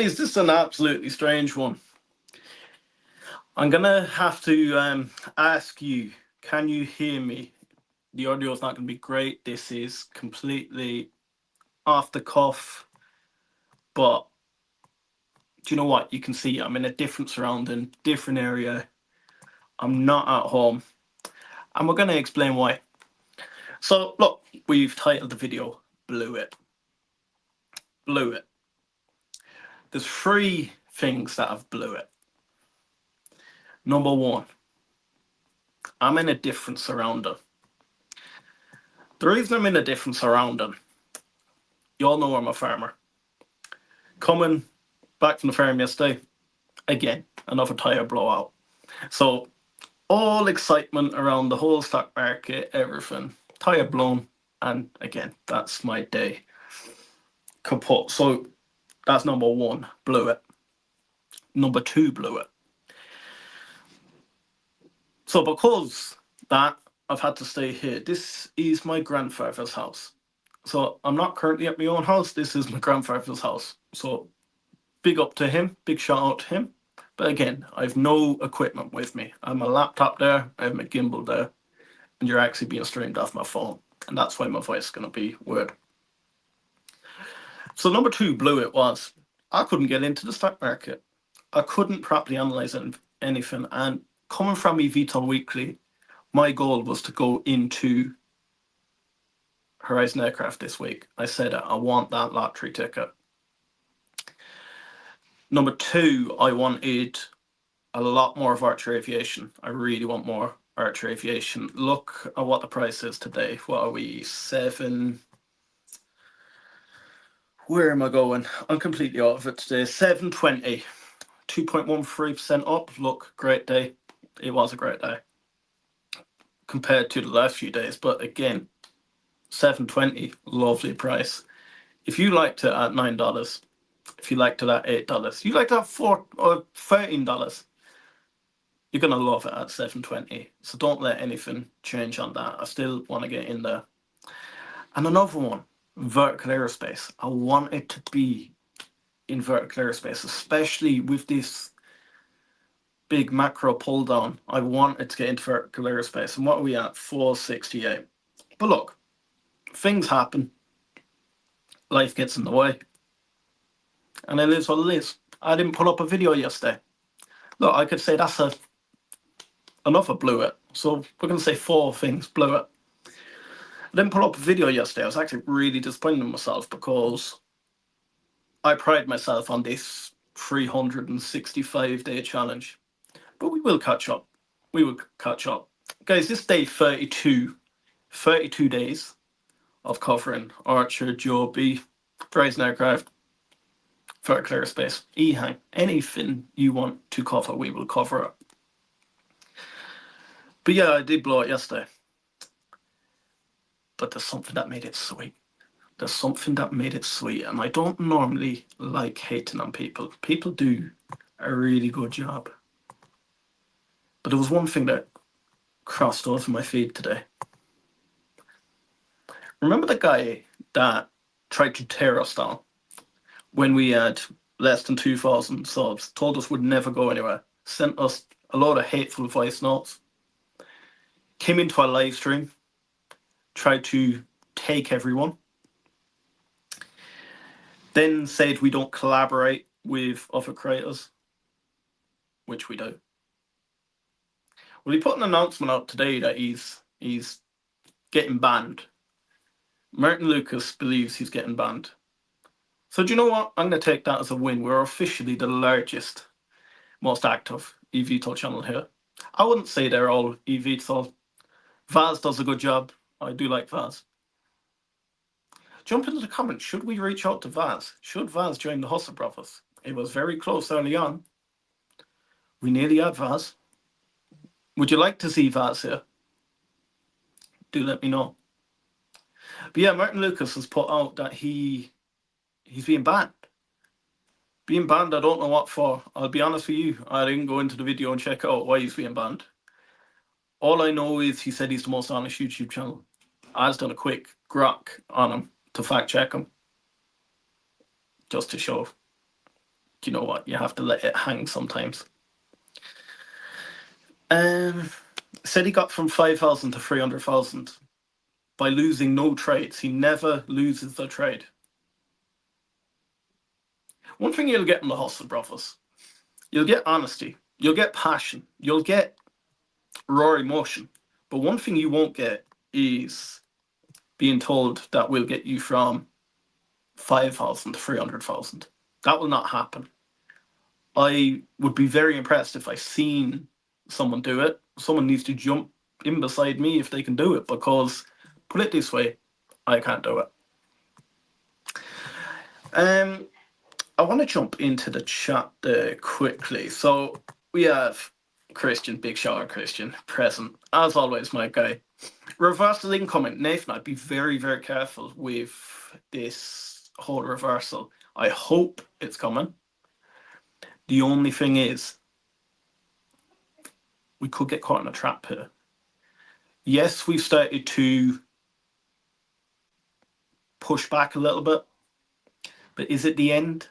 Guys, this is an absolutely strange one. I'm gonna have to ask you, can you hear me? The audio is not gonna be great. This is completely off the cuff, but do you know what? You can see I'm in a different surrounding, different area. I'm not at home, and we're gonna explain why. So look, we've titled the video Blew It. Blew it. There's three things that have blew it. Number one, I'm in a different surrounding. The reason I'm in a different surrounding, you all know I'm a farmer. Coming back from the farm yesterday, again, another tyre blowout. So all excitement around the whole stock market, everything, tyre blown, and again, that's my day. Kaput. So that's number one, blew it. Number two, blew it. So because that, I've had to stay here. This is my grandfather's house. So I'm not currently at my own house. This is my grandfather's house. So big up to him, big shout out to him. But again, I have no equipment with me. I have my laptop there, I have my gimbal there, and you're actually being streamed off my phone. And that's why my voice is going to be weird. So number two, blew it was, I couldn't get into the stock market. I couldn't properly analyze anything. And coming from eVTOL Weekly, my goal was to go into Horizon Aircraft this week. I said I want that lottery ticket. Number two, I wanted a lot more of Archer Aviation. I really want more Archer Aviation. Look at what the price is today. What are we? Where am I going? I'm completely out of it today. 720, 2.13% up. Look, great day. It was a great day compared to the last few days. But again, 720, lovely price. If you liked it at $9, if you liked it at $8, you liked it at $4 or $13, you're gonna love it at 720. So don't let anything change on that. I still want to get in there. And another one, vertical aerospace. I want it to be in vertical aerospace, especially with this big macro pull down. I want it to get into vertical aerospace. And what are we at? 468. But look, things happen. Life gets in the way. And it is what it is. I didn't put up a video yesterday. Look, I could say that's another blew it. So we're going to say four things blew it. I didn't put up a video yesterday. I was actually really disappointed in myself because I pride myself on this 365-day challenge. But we will catch up. We will catch up. Guys, this day 32 days of covering Archer, Joby, Horizon Aircraft, vertical aerospace, EHang, anything you want to cover, we will cover it. But yeah, I did blow it yesterday. But there's something that made it sweet. There's something that made it sweet. And I don't normally like hating on people. People do a really good job. But there was one thing that crossed over my feed today. Remember the guy that tried to tear us down when we had less than 2,000 subs, told us we'd never go anywhere, sent us a lot of hateful voice notes, came into our live stream, tried to take everyone, then said we don't collaborate with other creators, which we do. Well, he put an announcement out today that he's getting banned. Martyn Lucas believes he's getting banned. So do you know what? I'm going to take that as a win. We're officially the largest, most active eVTOL channel here. I wouldn't say they're all eVTOL. Vaz does a good job. I do like Vaz. Jump into the comments. Should we reach out to Vaz? Should Vaz join the Hustle Brothers? It was very close early on. We nearly had Vaz. Would you like to see Vaz here? Do let me know. But yeah, Martyn Lucas has put out that he's being banned. Being banned, I don't know what for. I'll be honest with you, I didn't go into the video and check out why he's being banned. All I know is he said he's the most honest YouTube channel. I just done a quick grok on him to fact check him. Just to show. you know what, you have to let it hang sometimes. Said he got from 5,000 to 300,000 by losing no trades. He never loses a trade. One thing you'll get in the hustle, brothers, you'll get honesty, you'll get passion, you'll get raw emotion. But one thing you won't get is being told that will get you from 5,000 to 300,000. That will not happen. I would be very impressed if I seen someone do it. Someone needs to jump in beside me if they can do it, because put it this way, I can't do it. I want to jump into the chat there quickly. So we have Christian, big shout out Christian, present. As always, my guy. Reversal incoming. Nathan, I'd be very, very careful with this whole reversal. I hope it's coming. The only thing is, we could get caught in a trap here. Yes, we've started to push back a little bit, but is it the end?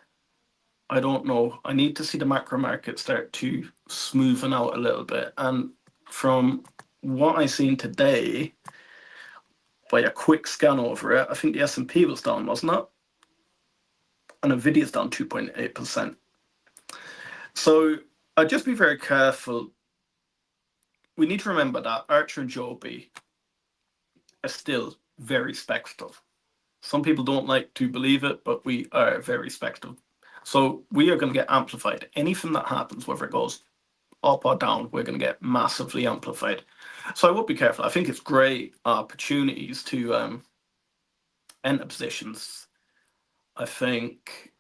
I don't know. I need to see the macro market start to smoothen out a little bit. And from what I've seen today, by a quick scan over it, I think the S&P was down, wasn't it? And Nvidia's down 2.8%. So I'd just be very careful. We need to remember that Archer and Joby are still very speculative. Some people don't like to believe it, but we are very speculative. So we are going to get amplified. Anything that happens, whether it goes up or down, we're going to get massively amplified. So I would be careful. I think it's great opportunities to enter positions. I think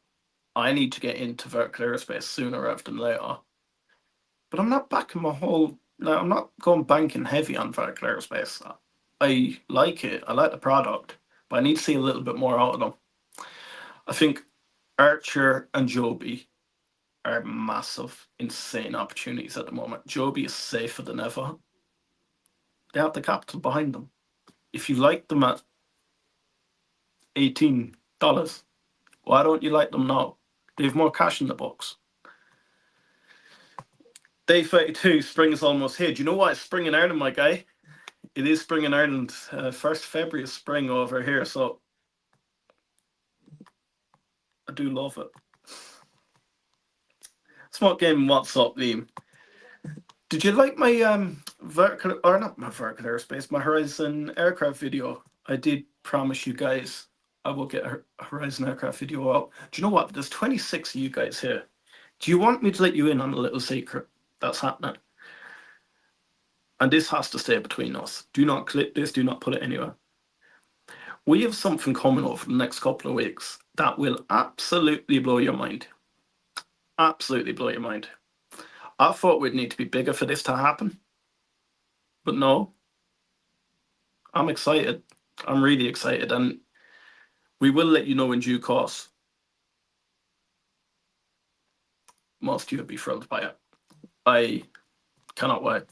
I need to get into vertical aerospace sooner rather than later. But I'm not backing my whole... I'm not going banking heavy on vertical aerospace. I like it. I like the product. But I need to see a little bit more out of them. I think Archer and Joby are massive, insane opportunities at the moment. Joby is safer than ever. They have the capital behind them. If you like them at $18, why don't you like them now? They have more cash in the books. Day 32, spring is almost here. Do you know what? It's spring in Ireland, my guy. It is spring in Ireland. 1st February is spring over here, so I do love it. Smoke Game, what's up, Liam? Did you like my vertical, or not my vertical aerospace, my Horizon aircraft video? I did promise you guys I will get a Horizon aircraft video out. Do you know what? There's 26 of you guys here. Do you want me to let you in on a little secret that's happening? And this has to stay between us. Do not clip this, do not put it anywhere. We have something coming over the next couple of weeks that will absolutely blow your mind. Absolutely blow your mind. I thought we'd need to be bigger for this to happen. But no. I'm excited. I'm really excited. And we will let you know in due course. Most of you will be thrilled by it. I cannot wait.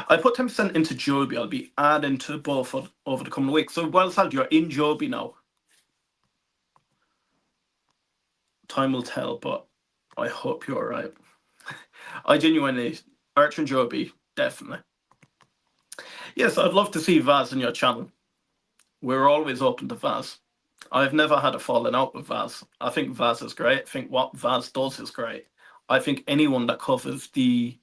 I put 10% into Joby. I'll be adding to both over the coming weeks. So, well said, you're in Joby now. Time will tell, but I hope you're right. I genuinely, Archer and Joby, definitely. Yes, I'd love to see Vaz on your channel. We're always open to Vaz. I've never had a falling out with Vaz. I think Vaz is great. I think what Vaz does is great. I think anyone that covers the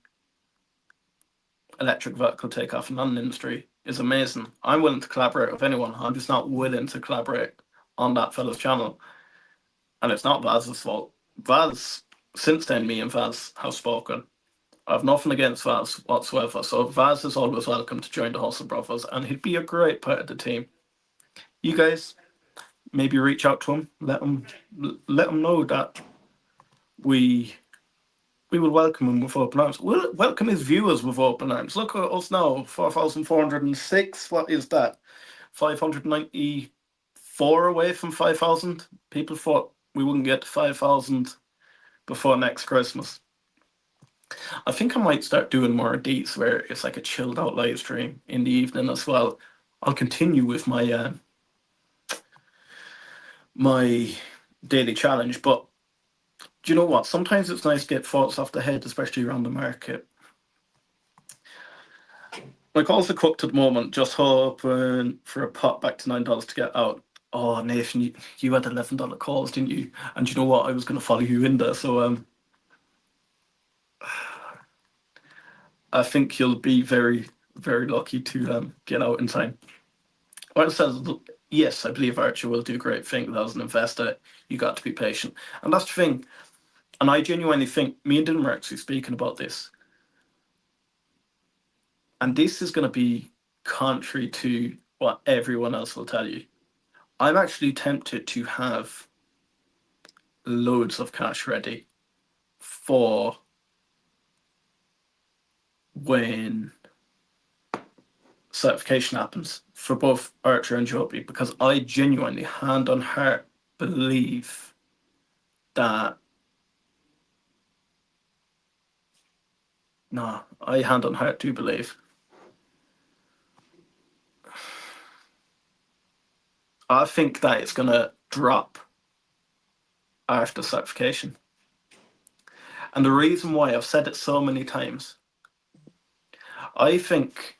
electric vertical takeoff and landing industry is amazing. I'm willing to collaborate with anyone. I'm just not willing to collaborate on that fellow's channel. And it's not Vaz's fault. Vaz, since then, me and Vaz have spoken. I have nothing against Vaz whatsoever. So Vaz is always welcome to join the Hustle Brothers, and he'd be a great part of the team. You guys, maybe reach out to him. Let him know that we will welcome him with open arms. We'll welcome his viewers with open arms. Look at us now, 4,406. What is that? 594 away from 5,000. People thought we wouldn't get to 5,000 before next Christmas. I think I might start doing more of these where it's like a chilled out live stream in the evening as well. I'll continue with my my daily challenge, but Do you know what? Sometimes it's nice to get thoughts off the head, especially around the market. My calls are cooked at the moment, just hoping for a pot back to $9 to get out. Oh, Nathan, you had $11 calls, didn't you? And you know what? I was going to follow you in there, so I think you'll be very, very lucky to get out in time. What it says, yes, I believe Archer will do great things as an investor. You got to be patient, and that's the thing. And I genuinely think me and Dylan were actually speaking about this, and this is going to be contrary to what everyone else will tell you. I'm actually tempted to have loads of cash ready for when certification happens for both Archer and Joby, because I genuinely, hand on heart, believe that. No, I hand on heart do believe. I think that it's going to drop after certification. And the reason why, I've said it so many times, I think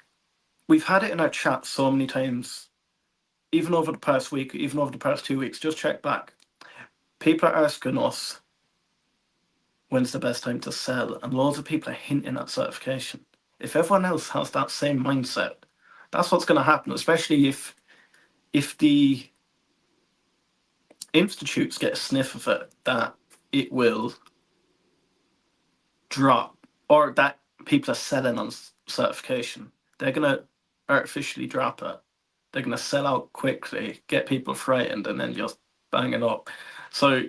we've had it in our chat so many times, even over the past week, even over the past 2 weeks. Just check back. People are asking us when's the best time to sell, and loads of people are hinting at certification. If everyone else has that same mindset, that's what's going to happen, especially if the institutes get a sniff of it, that it will drop, or that people are selling on certification. They're going to artificially drop it. They're going to sell out quickly, get people frightened, and then just bang it up. So,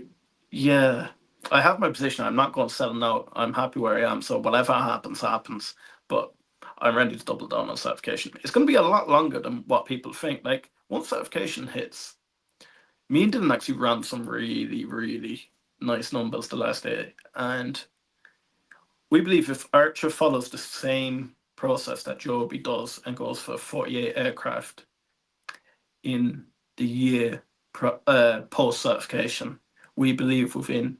yeah, I have my position. I'm not going to sell now. I'm happy where I am. So whatever happens, happens. But I'm ready to double down on certification. It's going to be a lot longer than what people think. Like, once certification hits, me and Dylan actually ran some really, really nice numbers the last day. And we believe if Archer follows the same process that Joby does and goes for 48 aircraft in the year post certification, we believe within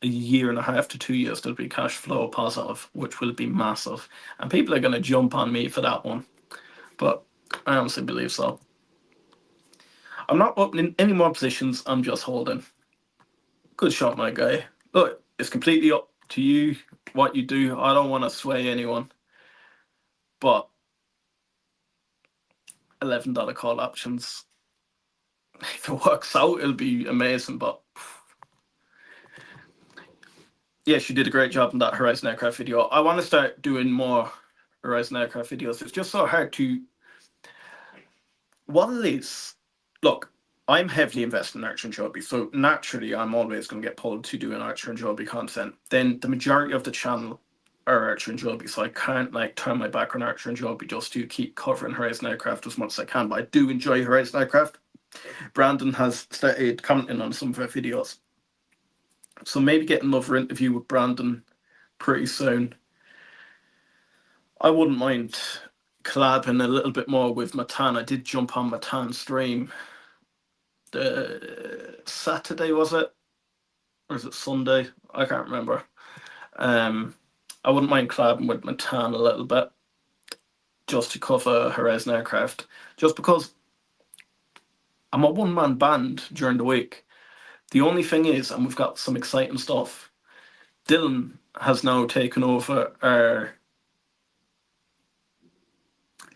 a year and a half to 2 years there'll be cash flow positive, which will be massive. And people are going to jump on me for that one, but I honestly believe so. I'm not opening any more positions. I'm just holding. Good shot, my guy. Look, it's completely up to you what you do. I don't want to sway anyone, but $11 call options, if it works out, it'll be amazing. But yeah, she did a great job in that Horizon Aircraft video. I want to start doing more Horizon Aircraft videos. It's just so hard to. What it is, look, I'm heavily invested in Archer and Joby, so naturally I'm always going to get pulled to doing Archer and Joby content. Then the majority of the channel are Archer and Joby, so I can't like turn my back on Archer and Joby just to keep covering Horizon Aircraft as much as I can. But I do enjoy Horizon Aircraft. Brandon has started commenting on some of our videos, so maybe get another interview with Brandon pretty soon. I wouldn't mind collabing a little bit more with Martyn. I did jump on Martyn's stream the Saturday, was it? Or is it Sunday? I can't remember. I wouldn't mind collabing with Martyn a little bit just to cover Horizon Aircraft. Just because I'm a one-man band during the week. The only thing is, and we've got some exciting stuff, Dylan has now taken over our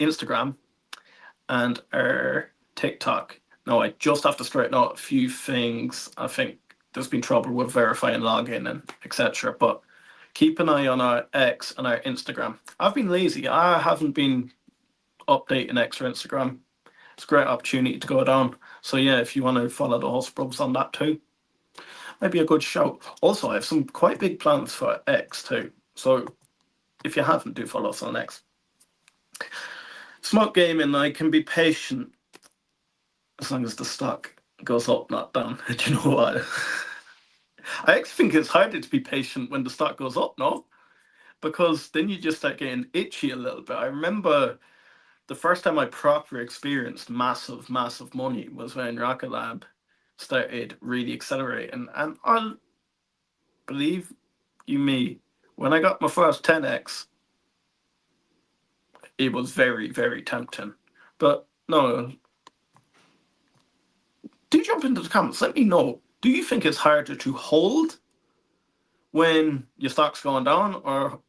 Instagram and our TikTok. Now, I just have to straighten out a few things. I think there's been trouble with verifying login and etc. But keep an eye on our X and our Instagram. I've been lazy. I haven't been updating X or Instagram. It's a great opportunity to go down. So yeah, if you want to follow the Horse Bros on that too, maybe a good shout. Also, I have some quite big plans for X too. So if you haven't, do follow us on X. Smart gaming, I can be patient as long as the stock goes up, not down. Do you know what? I actually think it's harder to be patient when the stock goes up, no? Because then you just start getting itchy a little bit. I remember the first time I properly experienced massive, massive money was when Rocket Lab started really accelerating. And believe you me, when I got my first 10x, it was very, very tempting. But no, do jump into the comments. Let me know. Do you think it's harder to hold when your stock's going down, or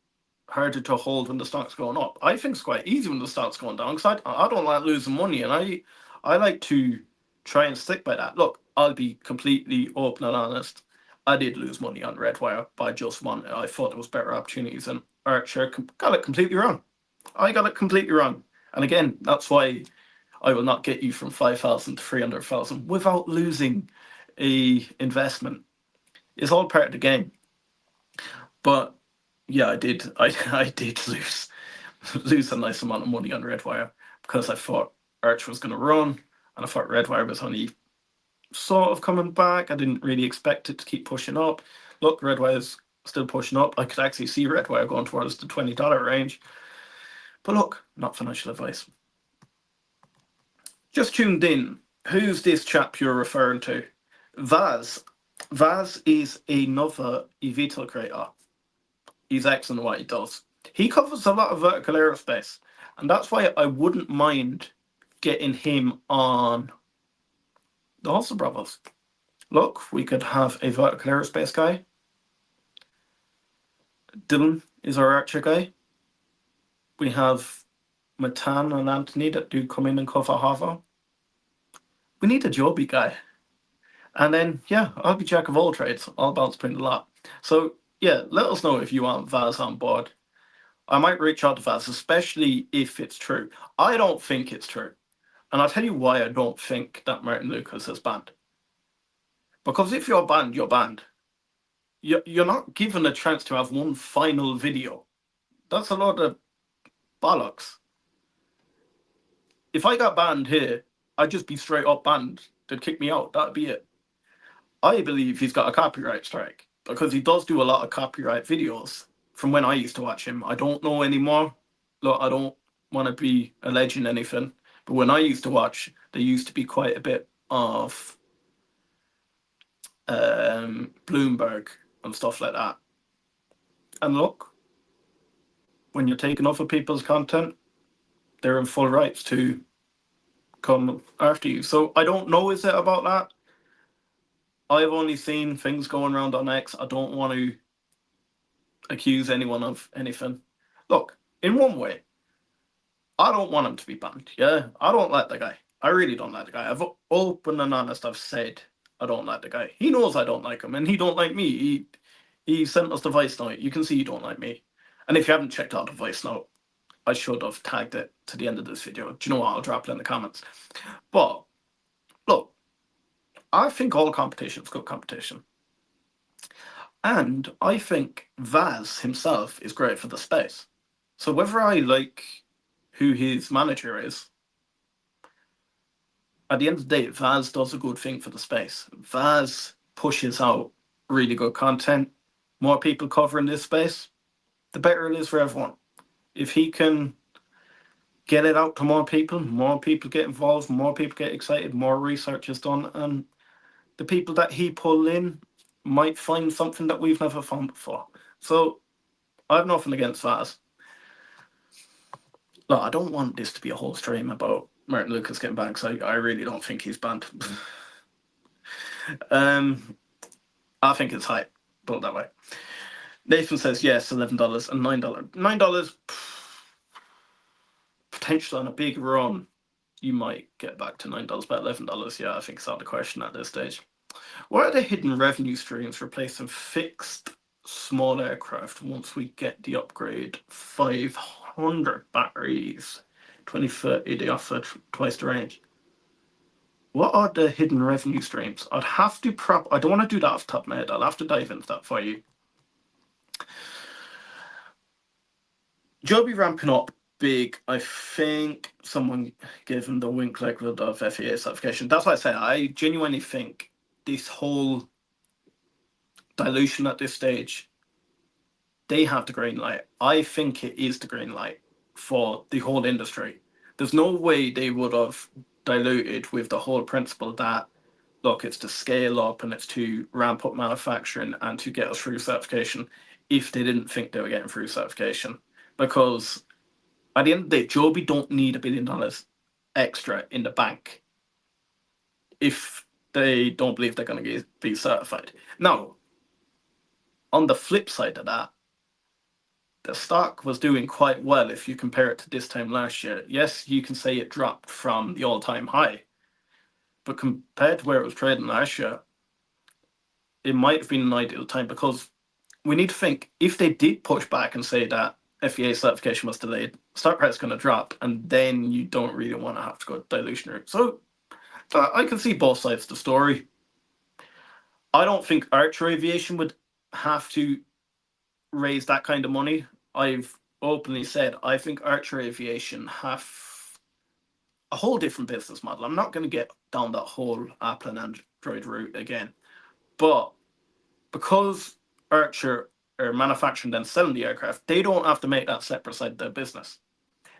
harder to hold when the stock's going up? I think it's quite easy when the stock's going down, because I don't like losing money, and I like to try and stick by that. Look, I'll be completely open and honest. I did lose money on Redwire, but I just won. I thought there was better opportunities, and Archer got it completely wrong. I got it completely wrong. And again, that's why I will not get you from 5,000 to 300,000 without losing a investment. It's all part of the game. But yeah, I did lose a nice amount of money on Redwire, because I thought Arch was going to run, and I thought Redwire was only sort of coming back. I didn't really expect it to keep pushing up. Look, Redwire's still pushing up. I could actually see Redwire going towards the $20 range. But look, not financial advice. Just tuned in. Who's this chap you're referring to? Vaz. Vaz is another eVTOL creator. He's excellent at what he does. He covers a lot of vertical aerospace, and that's why I wouldn't mind getting him on the Hustle Brothers. Look, we could have a vertical aerospace guy. Dylan is our Archer guy. We have Martyn and Anthony that do come in and cover Hover. We need a Joby guy. And then, yeah, I'll be jack of all trades. I'll bounce between a lot. So, yeah, let us know if you want Vaz on board. I might reach out to Vaz, especially if it's true. I don't think it's true. And I'll tell you why I don't think that Martyn Lucas is banned. Because if you're banned, you're banned. You're not given a chance to have one final video. That's a lot of bollocks. If I got banned here, I'd just be straight up banned. They'd kick me out. That'd be it. I believe he's got a copyright strike, because he does do a lot of copyright videos from when I used to watch him. I don't know anymore. Look, I don't want to be alleging anything, but when I used to watch, there used to be quite a bit of Bloomberg and stuff like that. And look, when you're taking other people's content, they're in full rights to come after you. So I don't know, is it about that? I've only seen things going around on X. I don't want to accuse anyone of anything. Look, in one way, I don't want him to be banned. Yeah, I don't like the guy. I really don't like the guy. I've open and honest. I've said I don't like the guy. He knows I don't like him, and he don't like me. He sent us the voice note. You can see he don't like me. And if you haven't checked out the voice note, I should have tagged it to the end of this video. Do you know what? I'll drop it in the comments. But look, I think all competition is good competition. And I think Vaz himself is great for the space. So whether I like who his manager is, at the end of the day, Vaz does a good thing for the space. Vaz pushes out really good content. More people covering this space, the better it is for everyone. If he can get it out to more people get involved, more people get excited, more research is done, and the people that he pull in might find something that we've never found before. So I have nothing against Vaz. Look, I don't want this to be a whole stream about Martyn Lucas getting banned, because I really don't think he's banned. I think it's hype, put it that way. Nathan says yes, $11 and $9. $9, potentially on a big run, you might get back to $9, but $11, yeah, I think it's out of the question at this stage. What are the hidden revenue streams replacing fixed small aircraft once we get the upgrade? 500 batteries, 2030, they offer twice the range. What are the hidden revenue streams? I'd have to I don't want to do that off the top of my head. I'll have to dive into that for you. Joby ramping up big. I think someone gave him the wink likelihood of FAA certification. That's why I say I genuinely think this whole dilution at this stage, they have the green light. I think it is the green light for the whole industry. There's no way they would have diluted with the whole principle that look, it's to scale up and it's to ramp up manufacturing and to get us through certification if they didn't think they were getting through certification. Because at the end of the day, Joby don't need $1 billion extra in the bank if they don't believe they're going to be certified. Now, on the flip side of that, the stock was doing quite well if you compare it to this time last year. Yes, you can say it dropped from the all-time high, but compared to where it was trading last year, it might have been an ideal time, because we need to think, if they did push back and say that FAA certification was delayed, stock price is going to drop, and then you don't really want to have to go dilution route. So I can see both sides of the story. I don't think Archer Aviation would have to raise that kind of money. I've openly said I think Archer Aviation have a whole different business model. I'm not going to get down that whole Apple and Android route again, but because Archer are manufacturing then selling the aircraft, they don't have to make that separate side of their business.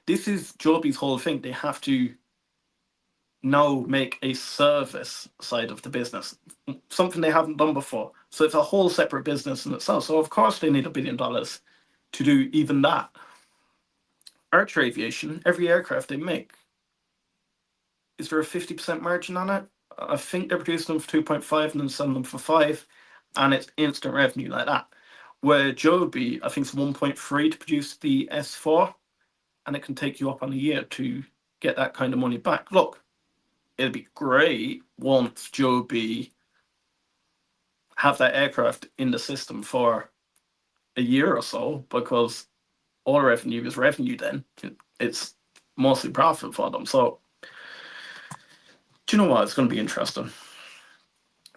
This is Joby's whole thing. They have to now make a service side of the business, something they haven't done before. So it's a whole separate business in itself. So of course they need $1 billion to do even that. Archer Aviation, every aircraft they make, is there a 50% margin on it? I think they're producing them for 2.5 and then selling them for 5, and it's instant revenue like that. Where Joby, I think it's 1.3 to produce the S4, and it can take you up on a year to get that kind of money back. Look, it'd be great once Joby have that aircraft in the system for a year or so, because all revenue is revenue then. It's mostly profit for them. So, do you know what? It's going to be interesting.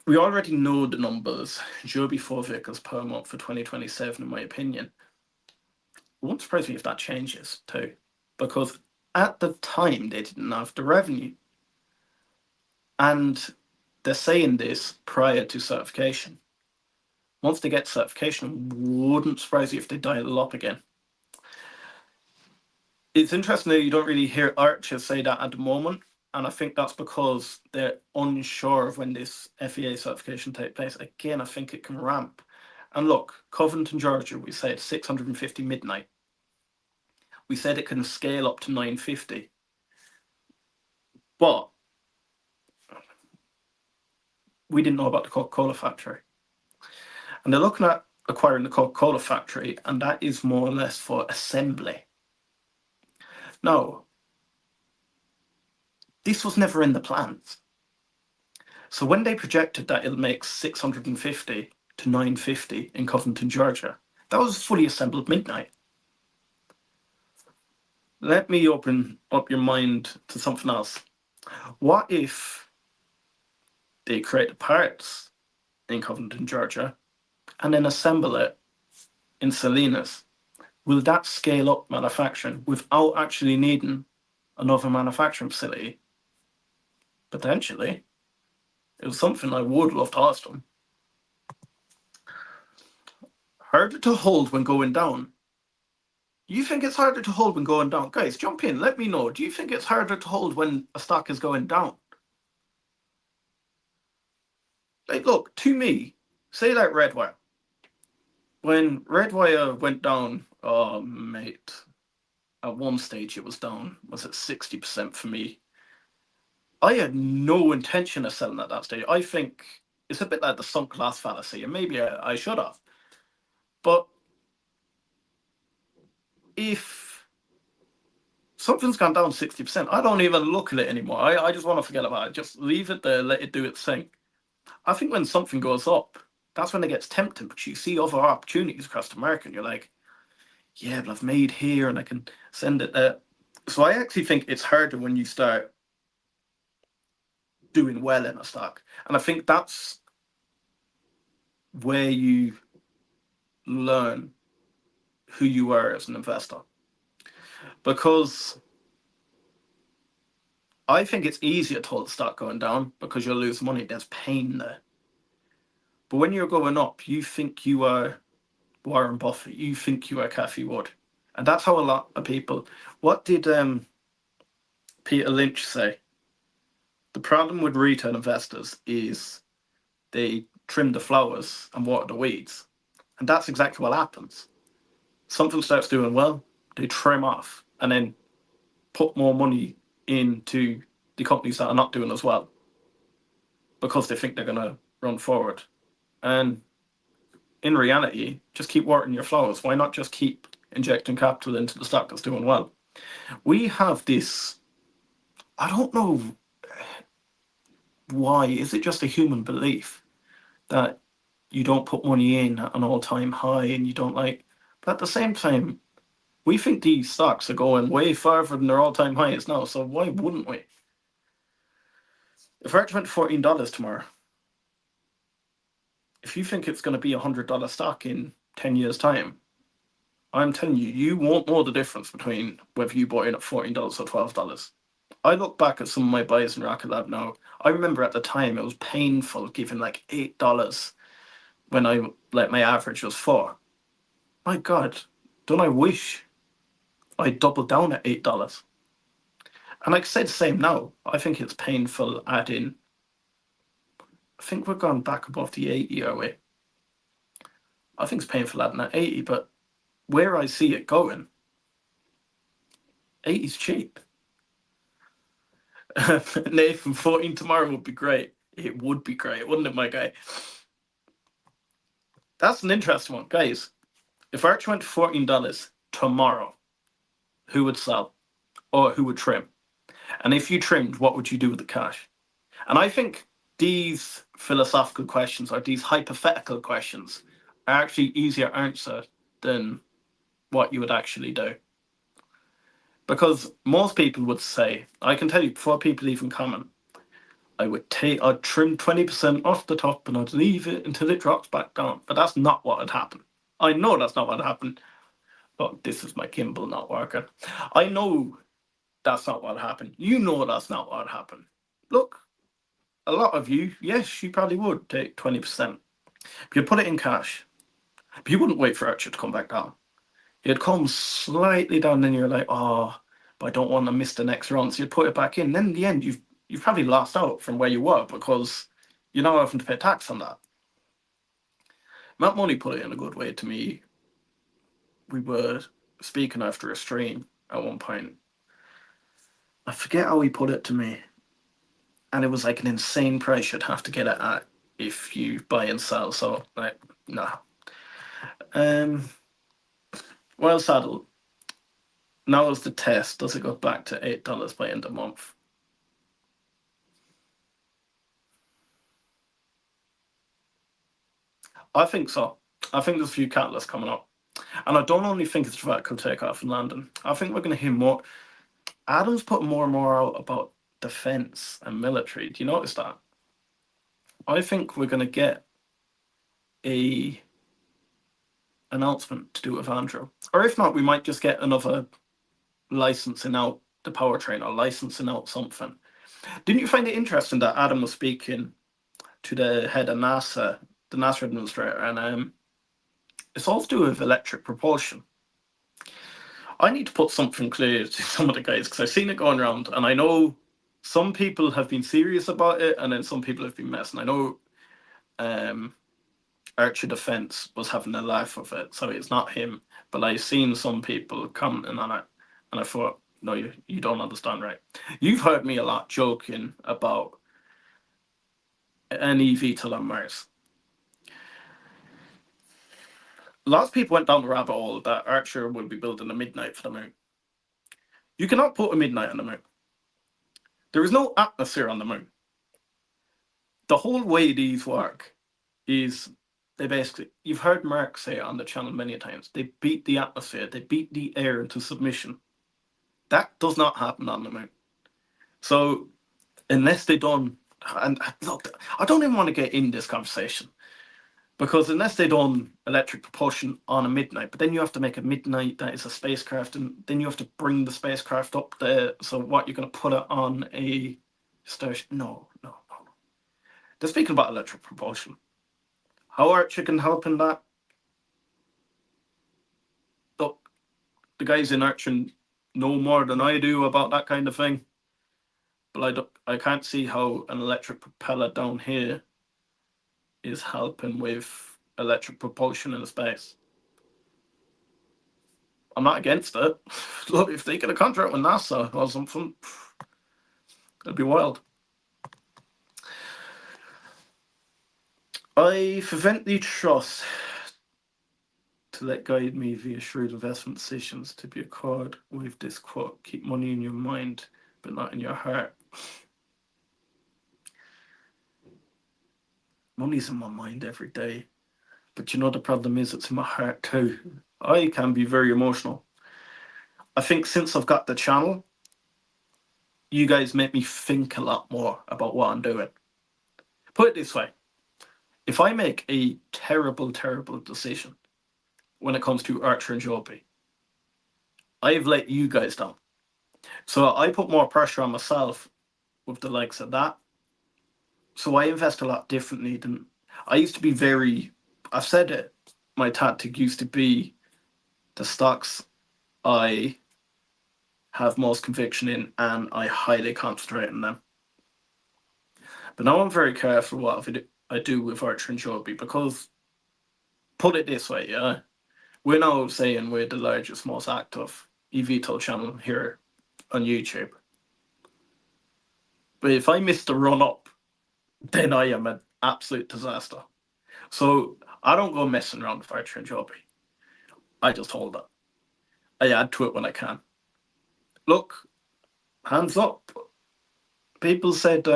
We already know the numbers. Joby 4 vehicles per month for 2027, in my opinion. It won't surprise me if that changes too, because at the time they didn't have the revenue. And they're saying this prior to certification. Once they get certification, wouldn't surprise you if they dial it up again. It's interesting that you don't really hear Archer say that at the moment, and I think that's because they're unsure of when this FAA certification takes place. Again, I think it can ramp. And look, Covington, Georgia, we said 650 midnight. We said it can scale up to 950. But we didn't know about the Coca-Cola factory. And they're looking at acquiring the Coca-Cola factory, and that is more or less for assembly. Now, this was never in the plans. So when they projected that it'll make 650 to 950 in Covington, Georgia, that was fully assembled midnight. Let me open up your mind to something else. What if they create the parts in Covington, Georgia, and then assemble it in Salinas? Will that scale up manufacturing without actually needing another manufacturing facility? Potentially. It was something I would love to ask them. Harder to hold when going down. You think it's harder to hold when going down? Guys, jump in. Let me know. Do you think it's harder to hold when a stock is going down? Like, look, to me, say like Redwire. When Redwire went down, oh, mate, at one stage it was down. Was it 60% for me? I had no intention of selling at that stage. I think it's a bit like the sunk glass fallacy, and maybe I should have. But if something's gone down 60%, I don't even look at it anymore. I just want to forget about it. Just leave it there, let it do its thing. I think when something goes up, that's when it gets tempting, because you see other opportunities across the market, and you're like, yeah, but I've made here and I can send it there. So I actually think it's harder when you start doing well in a stock. And I think that's where you learn who you are as an investor. Because I think it's easier to hold the stock going down because you'll lose money. There's pain there. But when you're going up, you think you are Warren Buffett. You think you are Cathie Wood. And that's how a lot of people... What did Peter Lynch say? The problem with retail investors is they trim the flowers and water the weeds. And that's exactly what happens. Something starts doing well, they trim off and then put more money into the companies that are not doing as well because they think they're going to run forward. And in reality, just keep watering your flowers. Why not just keep injecting capital into the stock that's doing well? We have this, I don't know why, is it just a human belief that you don't put money in at an all-time high and you don't like, but at the same time, we think these stocks are going way further than their all-time highs now, so why wouldn't we? If Archer went to $14 tomorrow, if you think it's going to be a $100 stock in 10 years' time, I'm telling you, you won't know the difference between whether you bought in at $14 or $12. I look back at some of my buys in Rocket Lab now. I remember at the time it was painful giving like $8 when my average was $4. My God, don't I wish I doubled down at $8? And like I said, same now. I think it's painful adding. I think we're gone back above the 80, are we? I think it's painful adding at 80, but where I see it going, 80 is cheap. Nathan, 14 tomorrow would be great. It would be great, wouldn't it, my guy? That's an interesting one. Guys, if Archer went to $14 tomorrow, who would sell? Or who would trim? And if you trimmed, what would you do with the cash? And I think these philosophical questions or these hypothetical questions are actually easier answered than what you would actually do. Because most people would say, I can tell you before people even comment, I'd trim 20% off the top and I'd leave it until it drops back down. But that's not what would happen. I know that's not what happened. Oh, this is my gimbal not working. I know that's not what happened. You know that's not what happened. Look, a lot of you, yes, you probably would take 20%. But you'd put it in cash. But you wouldn't wait for Archer to come back down. It'd come slightly down, then you're like, oh, but I don't want to miss the next run. So you'd put it back in. Then in the end, you've probably lost out from where you were because you're now having to pay tax on that. Matt Money put it in a good way to me. We were speaking after a stream at one point. I forget how he put it to me. And it was like an insane price you'd have to get it at if you buy and sell. So, like, nah. Well, Saddle, now is the test. Does it go back to $8 by end of month? I think so. I think there's a few catalysts coming up. And I don't only think it's vertical takeoff in London. I think we're going to hear more. Adam's put more and more out about defense and military. Do you notice that? I think we're going to get a announcement to do with Andrew. Or if not, we might just get another licensing out the powertrain or licensing out something. Didn't you find it interesting that Adam was speaking to the head of NASA, the NASA administrator, and it's all to do with electric propulsion. I need to put something clear to some of the guys because I've seen it going around, and I know some people have been serious about it, and then some people have been messing. I know Archer Defense was having a laugh of it, so it's not him. But I've seen some people commenting on it, and I thought, no, you don't understand, right? You've heard me a lot joking about an eVTOL on Mars. Lots of people went down the rabbit hole that Archer will be building a midnight for the moon. You cannot put a midnight on the moon. There is no atmosphere on the moon. The whole way these work is they basically, you've heard Mark say it on the channel many times, they beat the atmosphere, they beat the air into submission. That does not happen on the moon. So unless they done, and look, I don't even want to get in this conversation because unless they done electric propulsion on a midnight, but then you have to make a midnight that is a spacecraft, and then you have to bring the spacecraft up there. So what, you're going to put it on a station? No. They're speaking about electric propulsion. How Archer can help in that? Look, the guys in Archer know more than I do about that kind of thing. But I can't see how an electric propeller down here is helping with electric propulsion in space. I'm not against it. Look, if they get a contract with NASA or something, it'd be wild. I fervently trust to let guide me via shrewd investment decisions to be accord with this quote: keep money in your mind, but not in your heart. Money's in my mind every day, but you know the problem is it's in my heart too. I can be very emotional. I think since I've got the channel, you guys make me think a lot more about what I'm doing. Put it this way, if I make a terrible, terrible decision when it comes to Archer and Joby, I've let you guys down. So I put more pressure on myself with the likes of that. So I invest a lot differently than I used to be. I've said it, my tactic used to be the stocks I have most conviction in and I highly concentrate on them. But now I'm very careful what I do with Archer and Joby, because put it this way, yeah, we're now saying we're the largest, most active eVTOL channel here on YouTube. But if I miss the run up, then I am an absolute disaster. So I don't go messing around with Archer and Joby. I just hold it. I add to it when I can. Look, hands up. People said at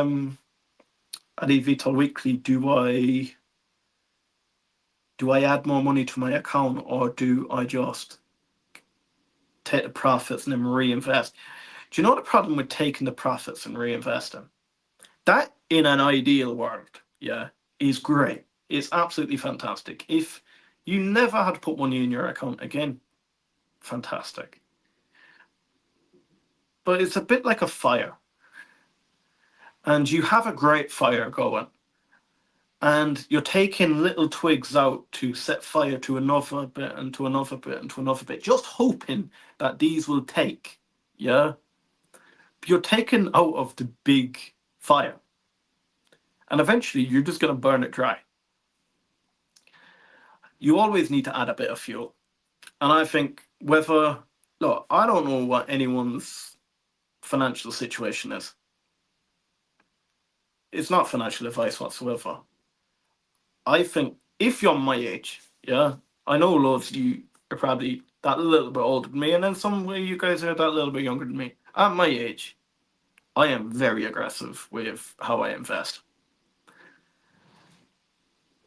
eVTOL Weekly, do I add more money to my account, or do I just take the profits and then reinvest? Do you know the problem with taking the profits and reinvesting? That, in an ideal world, yeah, is great. It's absolutely fantastic. If you never had to put money in your account again, fantastic. But it's a bit like a fire. And you have a great fire going, and you're taking little twigs out to set fire to another bit and to another bit and to another bit, just hoping that these will take, yeah? You're taken out of the big fire, and eventually you're just going to burn it dry. You always need to add a bit of fuel. And I think look, I don't know what anyone's financial situation is. It's not financial advice whatsoever. I think if you're my age, yeah, I know loads of you are probably that little bit older than me, and then some of you guys are that little bit younger than me. At my age, I am very aggressive with how I invest.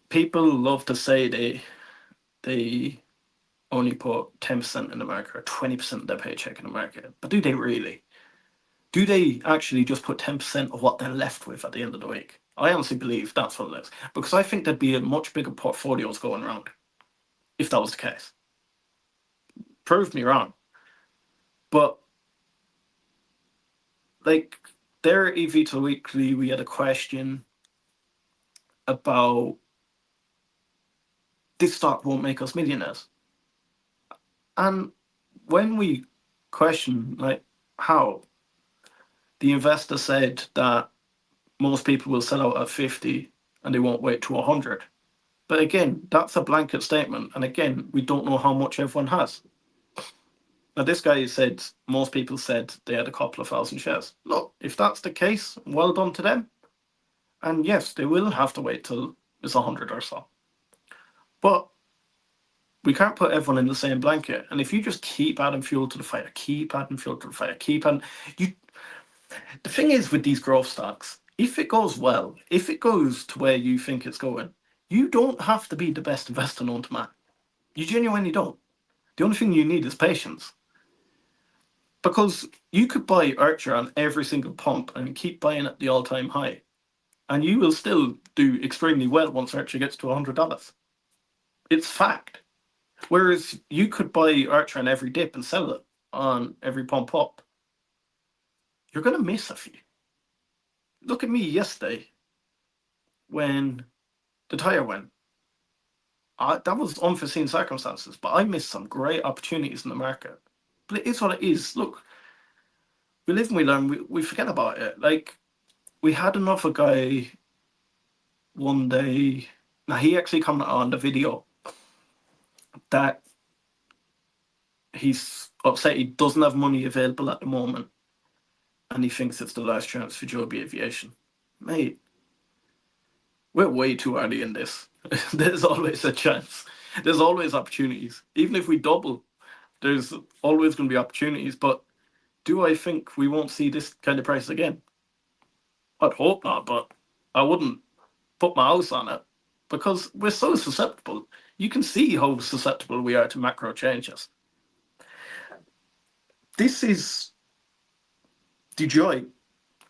People love to say they only put 10% in America or 20% of their paycheck in America, but do they really? Do they actually just put 10% of what they're left with at the end of the week? I honestly believe that's what it is, because I think there'd be a much bigger portfolios going around if that was the case. Prove me wrong. But like, there at eVTOL Weekly, we had a question about this stock won't make us millionaires. And when we questioned, like, how, the investor said that most people will sell out at 50 and they won't wait to 100. But again, that's a blanket statement. And again, we don't know how much everyone has. Now, this guy said most people said they had a couple of thousand shares. Look, if that's the case, well done to them. And yes, they will have to wait till it's 100 or so. But we can't put everyone in the same blanket. And if you just keep adding fuel to the fire, keep adding fuel to the fire, keep adding... The thing is with these growth stocks, if it goes well, if it goes to where you think it's going, you don't have to be the best investor known to man. You genuinely don't. The only thing you need is patience. Because you could buy Archer on every single pump and keep buying at the all-time high, and you will still do extremely well once Archer gets to $100. It's fact. Whereas you could buy Archer on every dip and sell it on every pump up. You're going to miss a few. Look at me yesterday when the tire went. That was unforeseen circumstances, but I missed some great opportunities in the market. But it is what it is. Look, we live and we learn. We forget about it. Like, we had another guy one day. Now, he actually commented on the video that he's upset he doesn't have money available at the moment, and he thinks it's the last chance for Joby Aviation. Mate, we're way too early in this. There's always a chance. There's always opportunities. Even if we double, there's always going to be opportunities. But do I think we won't see this kind of price again? I'd hope not, but I wouldn't put my house on it because we're so susceptible. You can see how susceptible we are to macro changes. This is the joy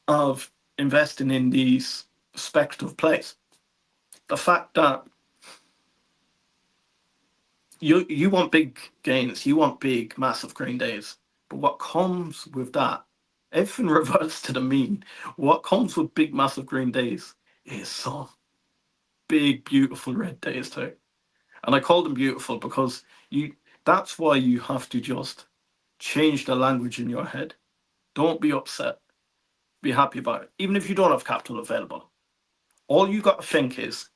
of investing in these speculative plays. The fact that you want big gains, you want big, massive green days, but what comes with that, everything reverts to the mean. What comes with big, massive green days is some big, beautiful red days too. And I call them beautiful because that's why you have to just change the language in your head. Don't be upset. Be happy about it. Even if you don't have capital available. All you got to think is,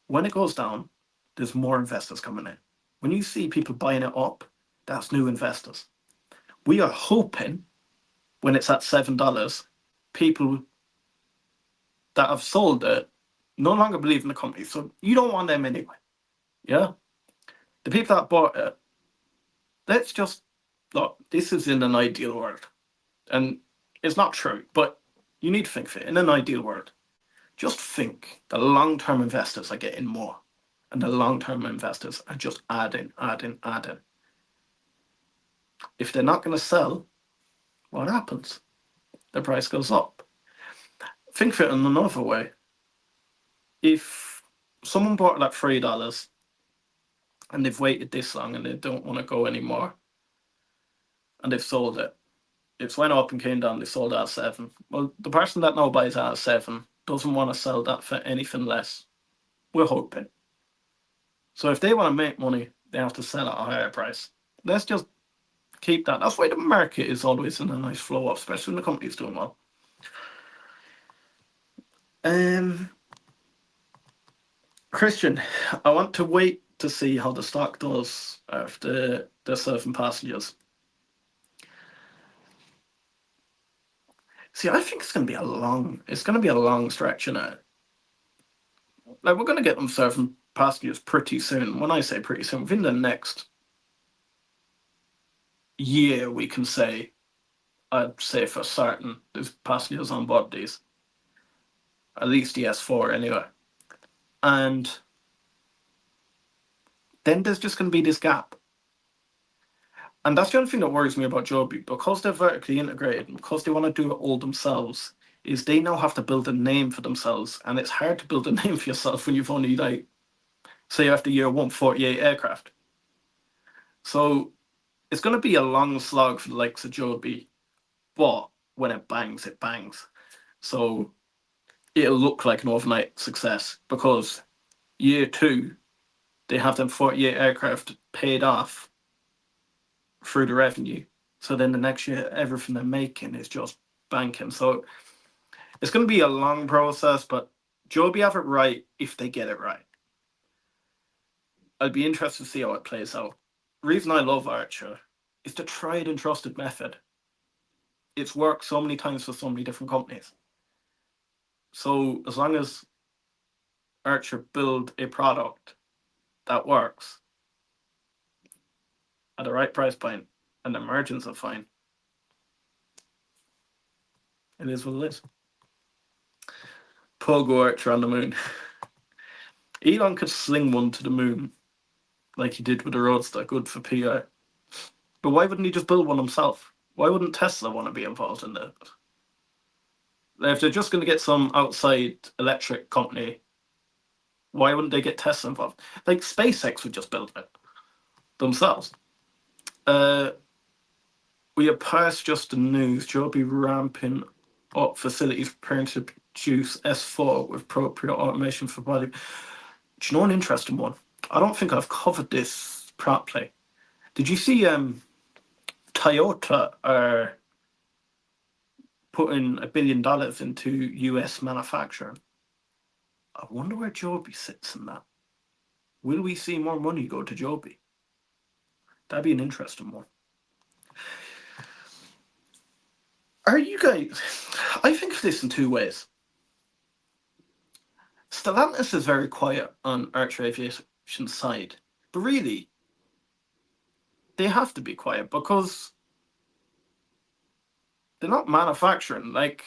when it goes down, there's more investors coming in. When you see people buying it up, that's new investors. We are hoping when it's at $7, people that have sold it no longer believe in the company. So you don't want them anyway. Yeah? The people that bought it, let's just look, this is in an ideal world. And it's not true, but you need to think of it. In an ideal world, just think the long-term investors are getting more. And the long-term investors are just adding. If they're not going to sell, what happens? The price goes up. Think of it in another way. If someone bought it at $3 and they've waited this long and they don't want to go anymore, and they've sold it, it's went up and came down, they sold it at 7. Well, the person that now buys it at 7 doesn't want to sell that for anything less. We're hoping. So if they want to make money, they have to sell at a higher price. Let's just keep that. That's why the market is always in a nice flow up, especially when the company's doing well. Christian, I want to wait to see how the stock does after they're serving passengers. See, I think it's going to be a long stretch in it. Like, we're going to get them serving passengers pretty soon. When I say pretty soon, within the next year, we can say, I'd say for certain, there's passengers on board these. At least the S4 anyway. And then there's just going to be this gap. And that's the only thing that worries me about Joby, because they're vertically integrated and because they want to do it all themselves, is they now have to build a name for themselves. And it's hard to build a name for yourself when you've only, like, say after year 1, 48 aircraft. So it's going to be a long slog for the likes of Joby, but when it bangs, it bangs. So it'll look like an overnight success because year 2, they have them 48 aircraft paid off through the revenue. So then the next year, everything they're making is just banking. So it's going to be a long process, but Joby have it right if they get it right. I'd be interested to see how it plays out. The reason I love Archer is the tried and trusted method. It's worked so many times for so many different companies. So as long as Archer build a product that works at the right price point and the margins are fine, it is what it is. Pogo Archer on the moon. Elon could sling one to the moon like he did with the Roadster, good for PR. But why wouldn't he just build one himself? Why wouldn't Tesla want to be involved in that? If they're just going to get some outside electric company, why wouldn't they get Tesla involved? Like, SpaceX would just build it themselves. We are past just the news. Joby ramping up facilities preparing to produce S4 with appropriate automation for body. Do you know an interesting one? I don't think I've covered this properly. Did you see Toyota are putting $1 billion into US manufacturing. I wonder where Joby sits in that. Will we see more money go to Joby? That'd be an interesting one. Are you guys... I think of this in two ways. Stellantis is very quiet on Archer Aviation's side. But really, they have to be quiet because they're not manufacturing. Like,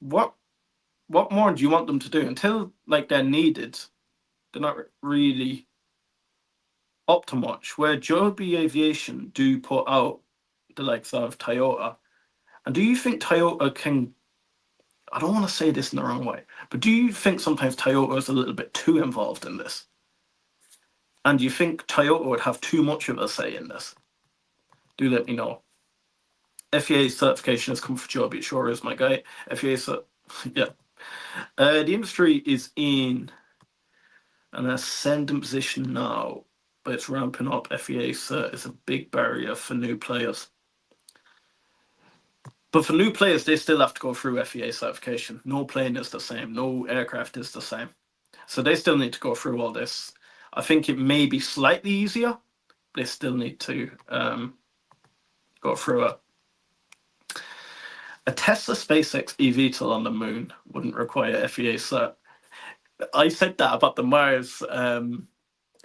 what more do you want them to do? Until, like, they're needed, they're not really up to much. Where Joby Aviation do put out the likes of Toyota. And do you think Toyota can... I don't want to say this in the wrong way, but do you think sometimes Toyota is a little bit too involved in this? And do you think Toyota would have too much of a say in this? Do let me know. FAA certification has come for Joby. It sure is, my guy. FAA yeah. The industry is in an ascending position now, but it's ramping up. FAA cert is a big barrier for new players. But for new players, they still have to go through FAA certification. No plane is the same. No aircraft is the same. So they still need to go through all this. I think it may be slightly easier. They still need to go through it. A Tesla SpaceX eVTOL on the moon wouldn't require FAA cert. I said that about the Mars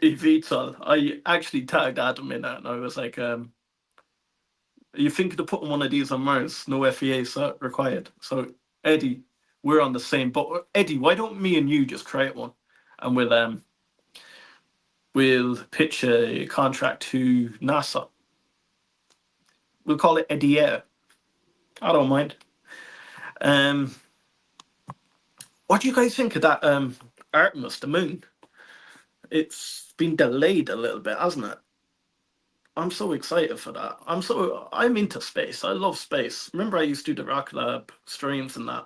eVTOL. I actually tagged Adam in it, and I was like, you think of putting one of these on Mars, no FAA cert required. So, Eddie, we're on the same boat. Eddie, why don't me and you just create one? And we'll pitch a contract to NASA. We'll call it Eddie Air. I don't mind. What do you guys think of that Artemis, the moon? It's been delayed a little bit, hasn't it? I'm so excited for that. I'm into space. I love space. Remember, I used to do the Rocket Lab streams and that.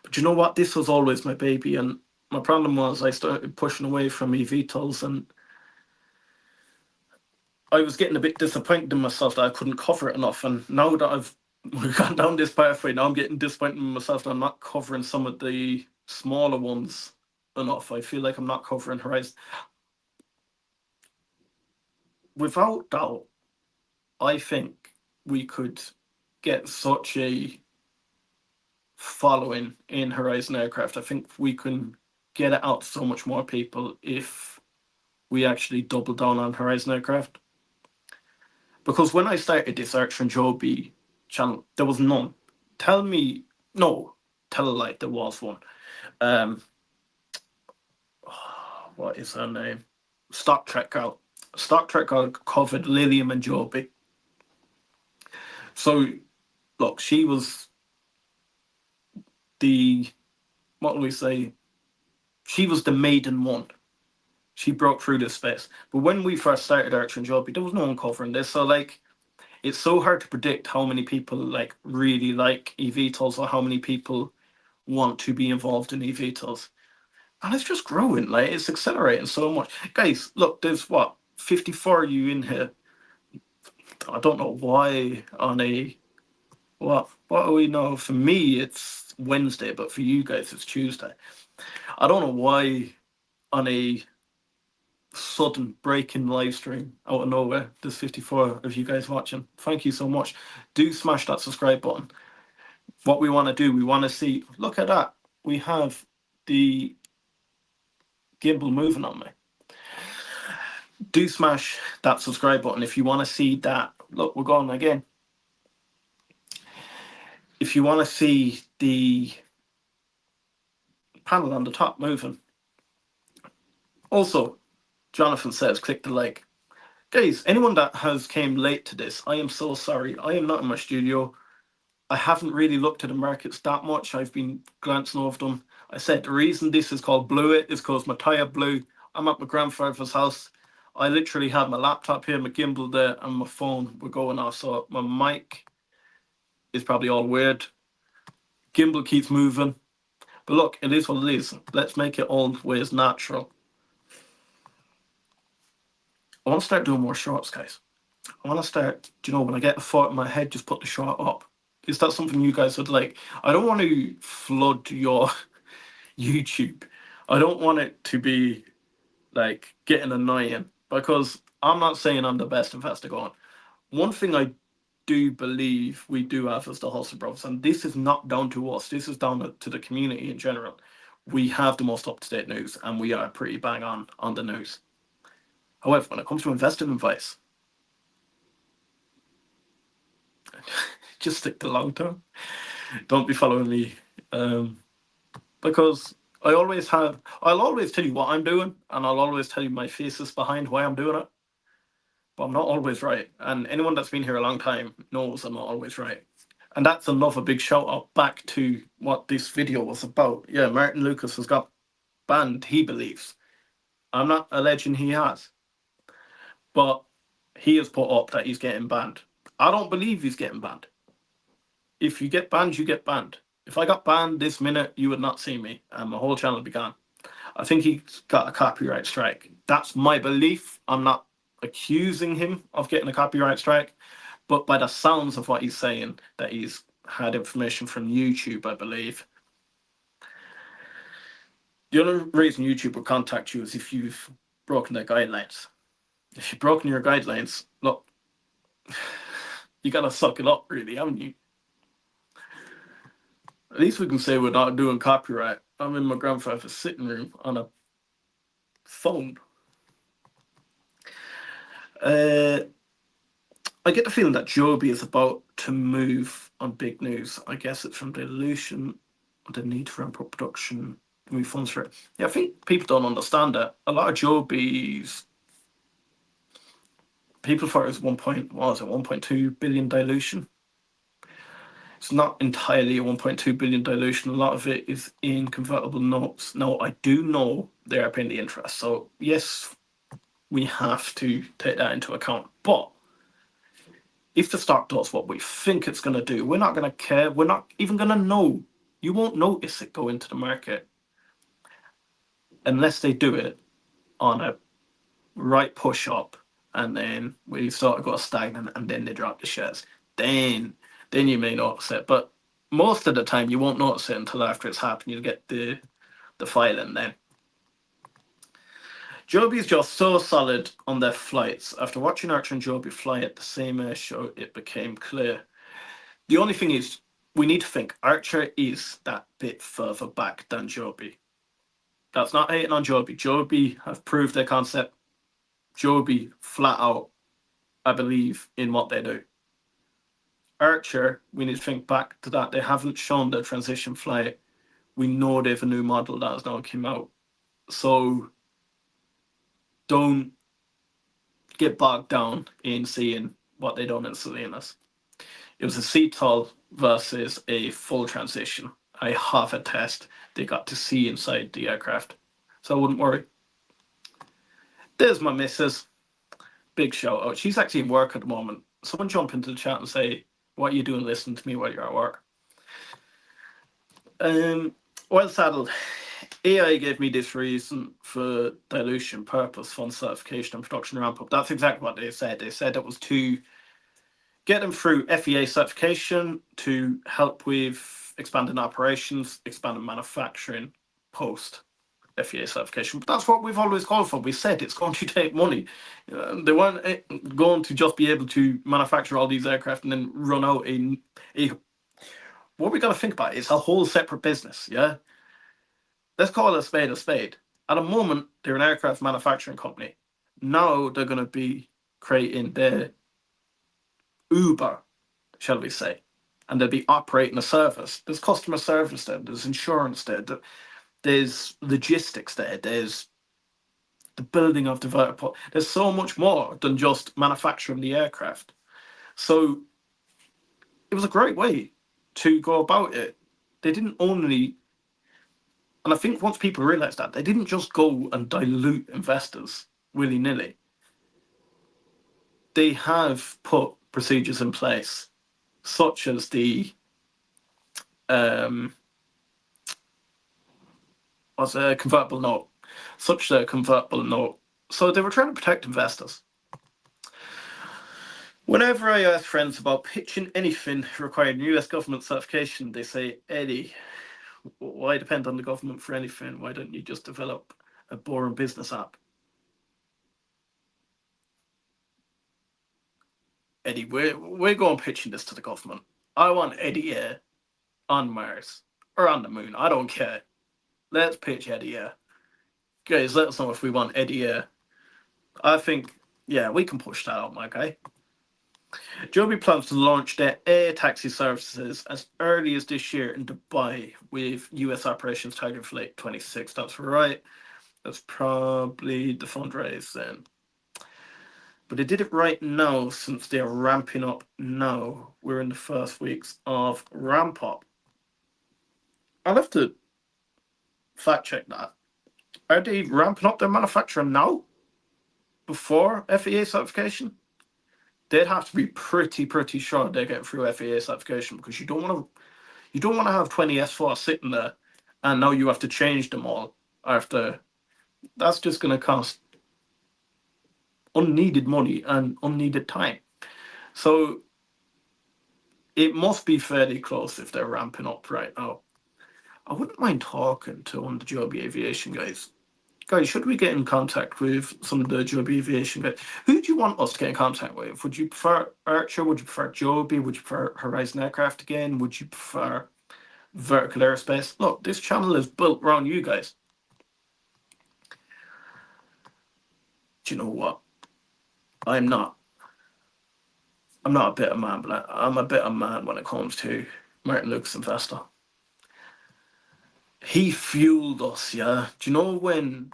But you know what? This was always my baby, and my problem was I started pushing away from eVTOLs, and I was getting a bit disappointed in myself that I couldn't cover it enough. And now that I've gone down this pathway, now I'm getting disappointed in myself that I'm not covering some of the smaller ones enough. I feel like I'm not covering Horizon. Without doubt, I think we could get such a following in Horizon Aircraft. I think we can get it out to so much more people if we actually double down on Horizon Aircraft. Because when I started this Archer and Joby channel, there was none. Tell a lie, there was one. What is her name? Stock Trek Out. Stock Trek Out covered Lilium and Joby. So, look, she was the, what do we say? She was the maiden one. She broke through this space. But when we first started Archer and Joby, there was no one covering this. So, like, it's so hard to predict how many people, like, really like eVTOLs or how many people want to be involved in eVTOLs. And it's just growing. Like, it's accelerating so much. Guys, look, there's, 54 of you in here. I don't know why on a... What do we know? For me, it's Wednesday, but for you guys, it's Tuesday. I don't know why on a sudden breaking live stream out of nowhere there's 54 of you guys watching. Thank you so much. Do smash that subscribe button. What we want to do, we want to see, look at that, we have the gimbal moving on me. Do smash that subscribe button if you want to see that. Look, we're going again. If you want to see the panel on the top moving. Also, Jonathan says, click the like. Guys, anyone that has came late to this, I am so sorry. I am not in my studio. I haven't really looked at the markets that much. I've been glancing over them. I said the reason this is called Blew It is because my tire blew. I'm at my grandfather's house. I literally had my laptop here, my gimbal there, and my phone were going off. So my mic is probably all weird. Gimbal keeps moving. But look, it is what it is. Let's make it always natural. I want to start doing more shorts, guys. I want to start, when I get a thought in my head, just put the short up. Is that something you guys would like? I don't want to flood your YouTube. I don't want it to be like getting annoying, because I'm not saying I'm the best investor going. One thing I do believe we do have as the Hustle Brothers, and this is not down to us, this is down to the community in general. We have the most up-to-date news, and we are pretty bang on the news. However, when it comes to investing advice, just stick to long term. Don't be following me, because I'll always tell you what I'm doing, and I'll always tell you my thesis behind why I'm doing it. But I'm not always right, and anyone that's been here a long time knows I'm not always right. And that's another big shout out back to what this video was about. Yeah, Martyn Lucas has got banned, he believes. I'm not alleging he has, but he has put up that he's getting banned. I don't believe he's getting banned. If you get banned, you get banned. If I got banned this minute, you would not see me, and my whole channel would be gone. I think he's got a copyright strike. That's my belief. I'm not accusing him of getting a copyright strike, but by the sounds of what he's saying, that he's had information from YouTube, I believe. The only reason YouTube would contact you is if you've broken their guidelines. If you've broken your guidelines, look, you gotta suck it up, really, haven't you? At least we can say we're not doing copyright. I'm in my grandfather's sitting room on a phone. I get the feeling that Joby is about to move on big news. I guess it's from dilution, the need to ramp up production, move funds for it. Yeah, I think people don't understand that. A lot of Joby's people thought it was 1.2 billion dilution. It's not entirely a 1.2 billion dilution. A lot of it is in convertible notes. Now, I do know they are paying the interest. So, yes, we have to take that into account. But if the stock does what we think it's going to do, we're not going to care. We're not even going to know. You won't notice it go into the market unless they do it on a right push up, and then we start to go stagnant, and then they drop the shares. Then you may notice it. But most of the time, you won't notice it until after it's happened. You'll get the filing then. Joby's just so solid on their flights. After watching Archer and Joby fly at the same air show, it became clear. The only thing is, we need to think Archer is that bit further back than Joby. That's not hating on Joby. Joby have proved their concept. Joby flat out, I believe, in what they do. Archer, we need to think back to that. They haven't shown their transition flight. We know they have a new model that has now come out. So don't get bogged down in seeing what they done in Salinas. It was a CTOL versus a full transition. I have a test they got to see inside the aircraft. So I wouldn't worry. There's my missus. Big shout out. She's actually in work at the moment. Someone jump into the chat and say, what are you doing listening to me while you're at work? Well saddled. AI gave me this reason for dilution, purpose, fund certification, and production ramp up. That's exactly what they said. They said it was to get them through FEA certification, to help with expanding operations, expanding manufacturing post FEA certification. But that's what we've always called for. We said it's going to take money. They weren't going to just be able to manufacture all these aircraft and then run out a what we got to think about is a whole separate business, yeah? Let's call it a spade a spade. At the moment, they're an aircraft manufacturing company. Now they're going to be creating their Uber, shall we say, and they'll be operating a service. There's customer service there, there's insurance there, there's logistics there, there's the building of the vertiport. There's so much more than just manufacturing the aircraft. So it was a great way to go about it. They didn't only, and I think once people realized that, they didn't just go and dilute investors willy-nilly. They have put procedures in place, such as the convertible note, So they were trying to protect investors. Whenever I ask friends about pitching anything requiring US government certification, they say, Eddie, why depend on the government for anything? Why don't you just develop a boring business app? Eddie, we're going pitching this to the government. I want Eddie Air on Mars or on the moon. I don't care. Let's pitch Eddie Air. Guys, let us know if we want Eddie Air. I think, yeah, we can push that out, my guy. Joby plans to launch their air taxi services as early as this year in Dubai, with US operations targeted for late 26. That's right. That's probably the fundraise then. But they did it right now since they're ramping up now. We're in the first weeks of ramp up. I'll have to fact check that. Are they ramping up their manufacturing now? Before FAA certification? They'd have to be pretty sure they get through FAA certification, because you don't want to have 20 S4 sitting there and now you have to change them all after. That's just going to cost unneeded money and unneeded time. So it must be fairly close if they're ramping up right now. I wouldn't mind talking to one of the Joby Aviation guys. Guys, should we get in contact with some of the Joby Aviation guys? Who do you want us to get in contact with? Would you prefer Archer? Would you prefer Joby? Would you prefer Horizon Aircraft again? Would you prefer Vertical Aerospace? Look, this channel is built around you guys. Do you know what? I'm not a bitter man, but I'm a bitter man when it comes to Martyn Lucas Investor. He fueled us, yeah. Do you know when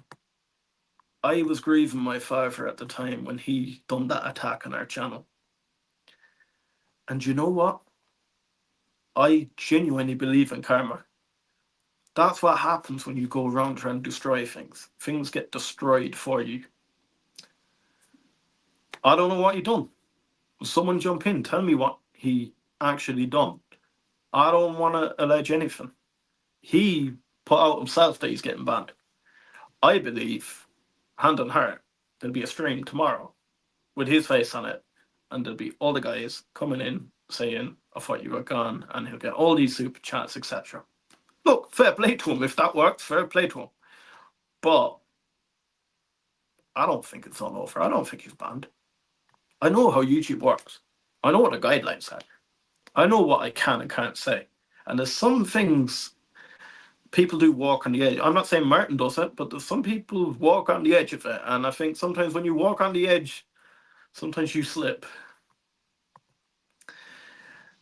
I was grieving my father at the time when he done that attack on our channel? And you know what? I genuinely believe in karma. That's what happens when you go around trying to destroy things. Things get destroyed for you. I don't know what he done. Someone jump in, tell me what he actually done. I don't want to allege anything. He put out himself that he's getting banned. I believe, hand on heart, there'll be a stream tomorrow with his face on it, and there'll be all the guys coming in saying, I thought you were gone, and he'll get all these super chats, etc. Look, fair play to him. If that works, fair play to him. But I don't think it's all over. I don't think he's banned. I know how YouTube works. I know what the guidelines are. I know what I can and can't say. And there's some things people do walk on the edge. I'm not saying Martyn does it, but there's some people walk on the edge of it. And I think sometimes when you walk on the edge, sometimes you slip.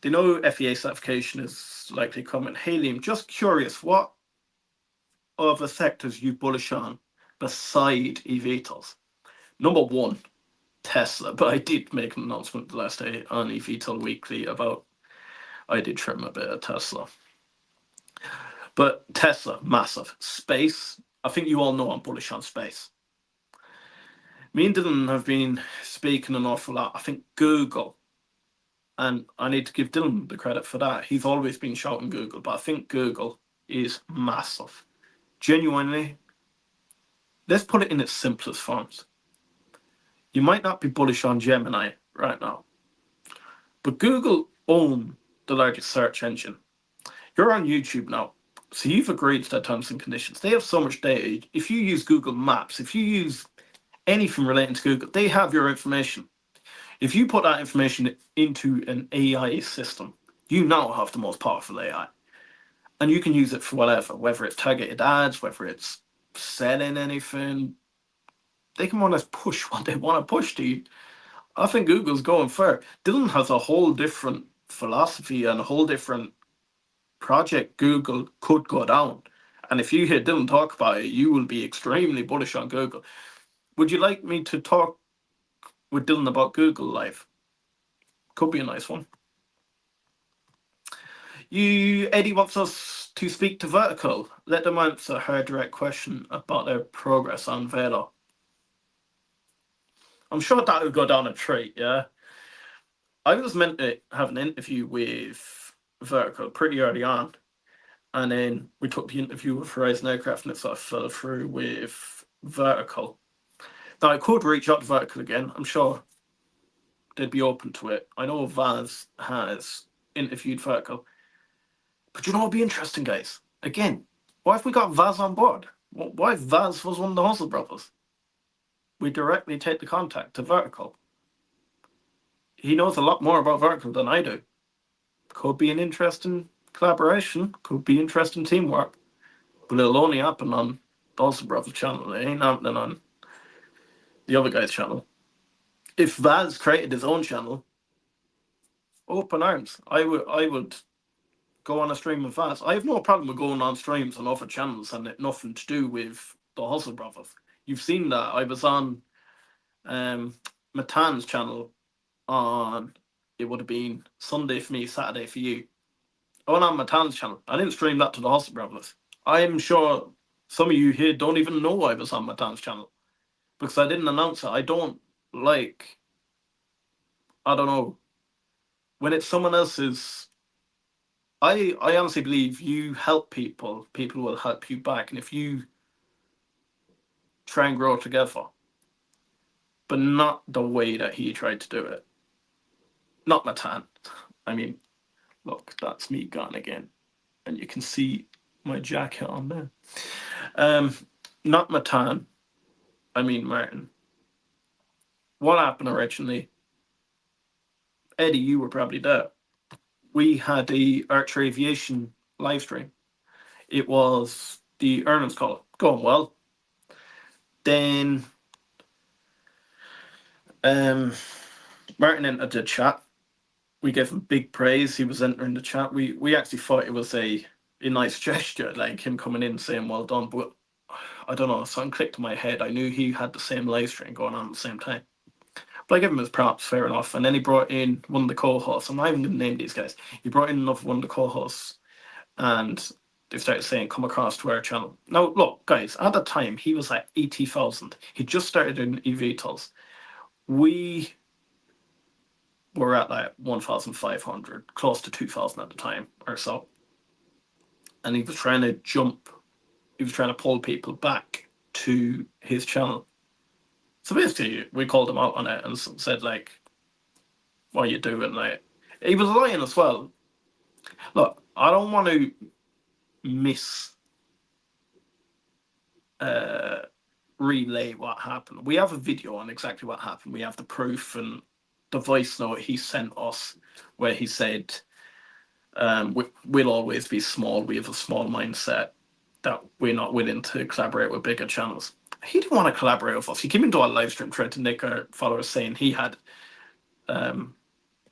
They know FAA certification is likely coming. Hey Liam, just curious, what other sectors you bullish on beside eVTOLs? Number one, Tesla. But I did make an announcement the last day on eVTOL Weekly about I did trim a bit of Tesla. But Tesla, massive. Space, I think you all know I'm bullish on space. Me and Dylan have been speaking an awful lot. I think Google, and I need to give Dylan the credit for that. He's always been shouting Google, but I think Google is massive. Genuinely, let's put it in its simplest forms. You might not be bullish on Gemini right now, but Google own the largest search engine. You're on YouTube now, so you've agreed to their terms and conditions. They have so much data. If you use Google Maps, if you use anything relating to Google, they have your information. If you put that information into an AI system, you now have the most powerful AI. And you can use it for whatever, whether it's targeted ads, whether it's selling anything. They can more or less push what they want to push to you. I think Google's going fair. Dylan has a whole different philosophy and a whole different project Google could go down. And if you hear Dylan talk about it, you will be extremely bullish on Google. Would you like me to talk with Dylan about Google Live? Could be a nice one. Eddie wants us to speak to Vertical. Let them answer her direct question about their progress on Velo. I'm sure that would go down a treat, yeah? I was meant to have an interview with Vertical pretty early on, and then we took the interview with Horizon Aircraft, and it sort of fell through with Vertical. Now, I could reach out to Vertical again. I'm sure they'd be open to it. I know Vaz has interviewed Vertical. But you know what would be interesting, guys? Again, what if we got Vaz on board? What if Vaz was one of the Hustle Brothers? We directly take the contact to Vertical. He knows a lot more about Vertical than I do. Could be an interesting collaboration, could be interesting teamwork, but it'll only happen on the Hustle Brothers channel. It ain't happening on the other guy's channel. If Vaz created his own channel, open arms. I would go on a stream with Vaz. I have no problem with going on streams on other channels and it nothing to do with the Hustle Brothers. You've seen that. I was on Martyn's channel on, it would have been Sunday for me, Saturday for you. I went on Martyn's channel. I didn't stream that to the Hustle Brothers. I'm sure some of you here don't even know I was on Martyn's channel because I didn't announce it. I don't like, I don't know, when it's someone else's. I honestly believe you help people, people will help you back. And if you try and grow together, but not the way that he tried to do it. Not Martyn. I mean, look, that's me gone again. And you can see my jacket on there. Not Martyn. I mean Martyn. What happened originally? Eddie, you were probably there. We had the Archer Aviation live stream. It was the earnings call going well. Then Martyn entered the chat. We gave him big praise. He was entering the chat. We actually thought it was a nice gesture, like him coming in saying well done. But I don't know, something clicked in my head. I knew he had the same live stream going on at the same time. But I gave him his props, fair enough. And then he brought in one of the co-hosts. I'm not even going to name these guys. He brought in another one of the co-hosts, and they started saying, "Come across to our channel." Now, look, guys. At the time, he was at 80,000. He just started in eVTOLs. We were at like 1,500, close to 2,000 at the time or so. And he was trying to jump. He was trying to pull people back to his channel. So basically, we called him out on it and said, like, what are you doing? Like, he was lying as well. Look, I don't want to relay what happened. We have a video on exactly what happened. We have the proof and the voice note he sent us where he said, we'll always be small. We have a small mindset, that we're not willing to collaborate with bigger channels. He didn't want to collaborate with us. He came into our live stream trying to nick our followers, saying he had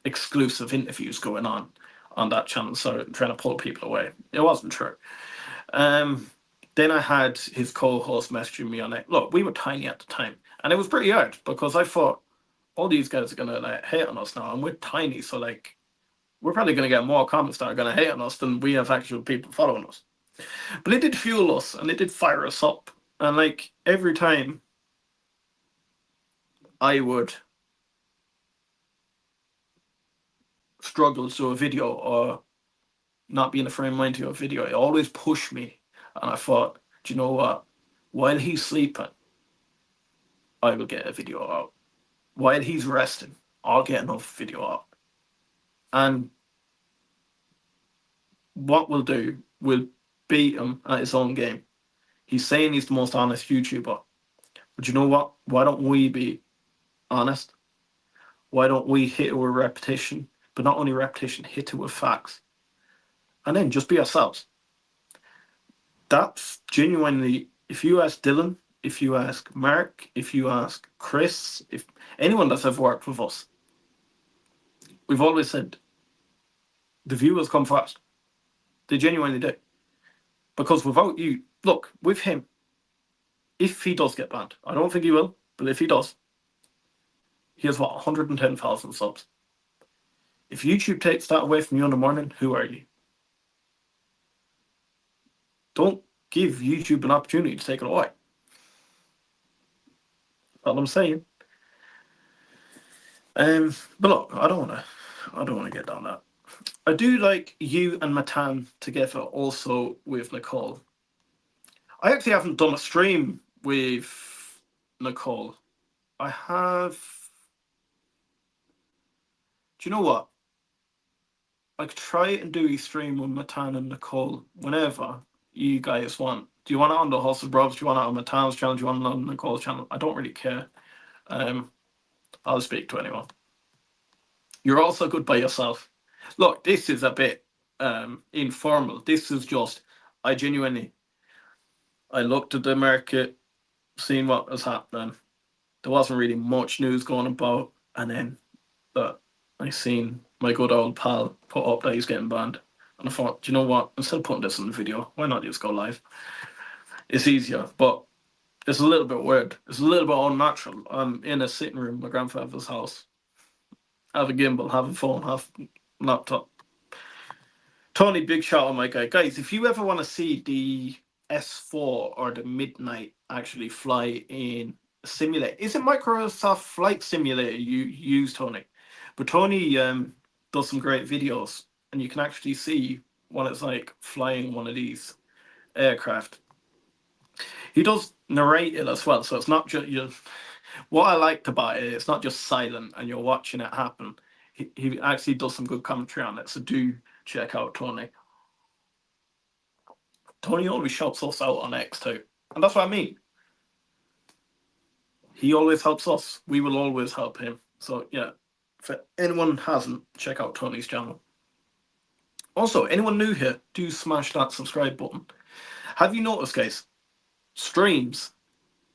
exclusive interviews going on that channel, so trying to pull people away. It wasn't true. Then I had his co-host messaging me on it. Look, we were tiny at the time, and it was pretty hard because I thought all these guys are gonna like hate on us now, and we're tiny, so like we're probably gonna get more comments that are gonna hate on us than we have actual people following us. But it did fuel us and it did fire us up. And like every time I would struggle to do a video or not be in the frame of mind to do a video, it always pushed me. And I thought, do you know what? While he's sleeping, I will get a video out. While he's resting, I'll get another video out. And what we'll do, we'll beat him at his own game. He's saying he's the most honest YouTuber. But you know what? Why don't we be honest? Why don't we hit it with repetition? But not only repetition, hit it with facts. And then just be ourselves. That's genuinely, if you ask Dylan, if you ask Mark, if you ask Chris, if anyone that's ever worked with us, we've always said the viewers come first. They genuinely do. Because without you, look, with him, if he does get banned, I don't think he will, but if he does, he has what, 110,000 subs. If YouTube takes that away from you in the morning, who are you? Don't give YouTube an opportunity to take it away. That's what I'm saying. But look, I don't want to get down that. I do like you and Martyn together also with Nicole. I actually haven't done a stream with Nicole. I have Do you know what? I could try and do a stream with Martyn and Nicole whenever you guys want. Do you want it on the Hustle Bros? Do you want it on Martyn's channel? Do you want it on Nicole's channel? I don't really care. I'll speak to anyone. You're also good by yourself. Look, this is a bit informal. This is just, I looked at the market, seen what was happening. There wasn't really much news going about, and then I seen my good old pal put up that he's getting banned. And I thought, do you know what? Instead of putting this in the video, why not just go live? It's easier, but it's a little bit weird. It's a little bit unnatural. I'm in a sitting room, my grandfather's house. Have a gimbal, have a phone, have a laptop. Tony, big shout out, my guy. Guys, if you ever want to see the S4 or the Midnight actually fly in a simulator, is it Microsoft Flight Simulator you use, Tony? But Tony does some great videos, and you can actually see what it's like flying one of these aircraft. He does narrate it as well, so it's not just what I liked about it. It's not just silent and you're watching it happen. He actually does some good commentary on it, so do check out Tony. Tony always shouts us out on X too, and that's what I mean. He always helps us. We will always help him. So yeah, if anyone hasn't, check out Tony's channel. Also, anyone new here, do smash that subscribe button. Have you noticed, guys? Streams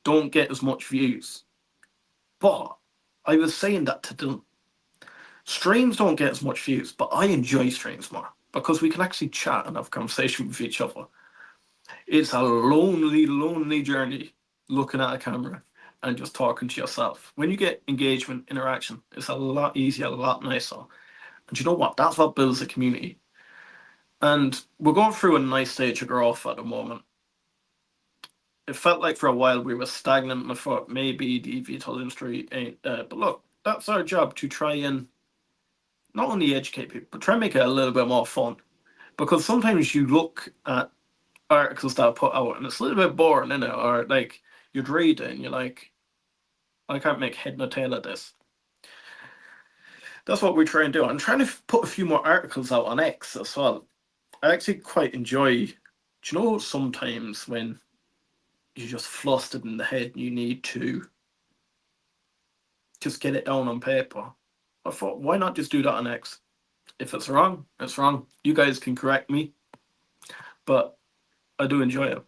don't get as much views, but I was saying that to Dylan. Streams don't get as much views, but I enjoy streams more because we can actually chat and have conversation with each other. It's a lonely journey looking at a camera and just talking to yourself. When you get engagement, interaction, it's a lot easier, a lot nicer. And you know what? That's what builds a community. And we're going through a nice stage of growth at the moment. It felt like for a while we were stagnant, and I thought maybe the eVTOL industry ain't there. But look, that's our job, to try and not only educate people, but try and make it a little bit more fun. Because sometimes you look at articles that are put out and it's a little bit boring, isn't it? Or like you'd read it and you're like, I can't make head nor tail of this. That's what we try and do. I'm trying to put a few more articles out on X as well. I actually quite enjoy, do you know, sometimes when you're just flustered in the head and you need to just get it down on paper, I thought, why not just do that on X? If it's wrong, it's wrong. You guys can correct me, but I do enjoy it.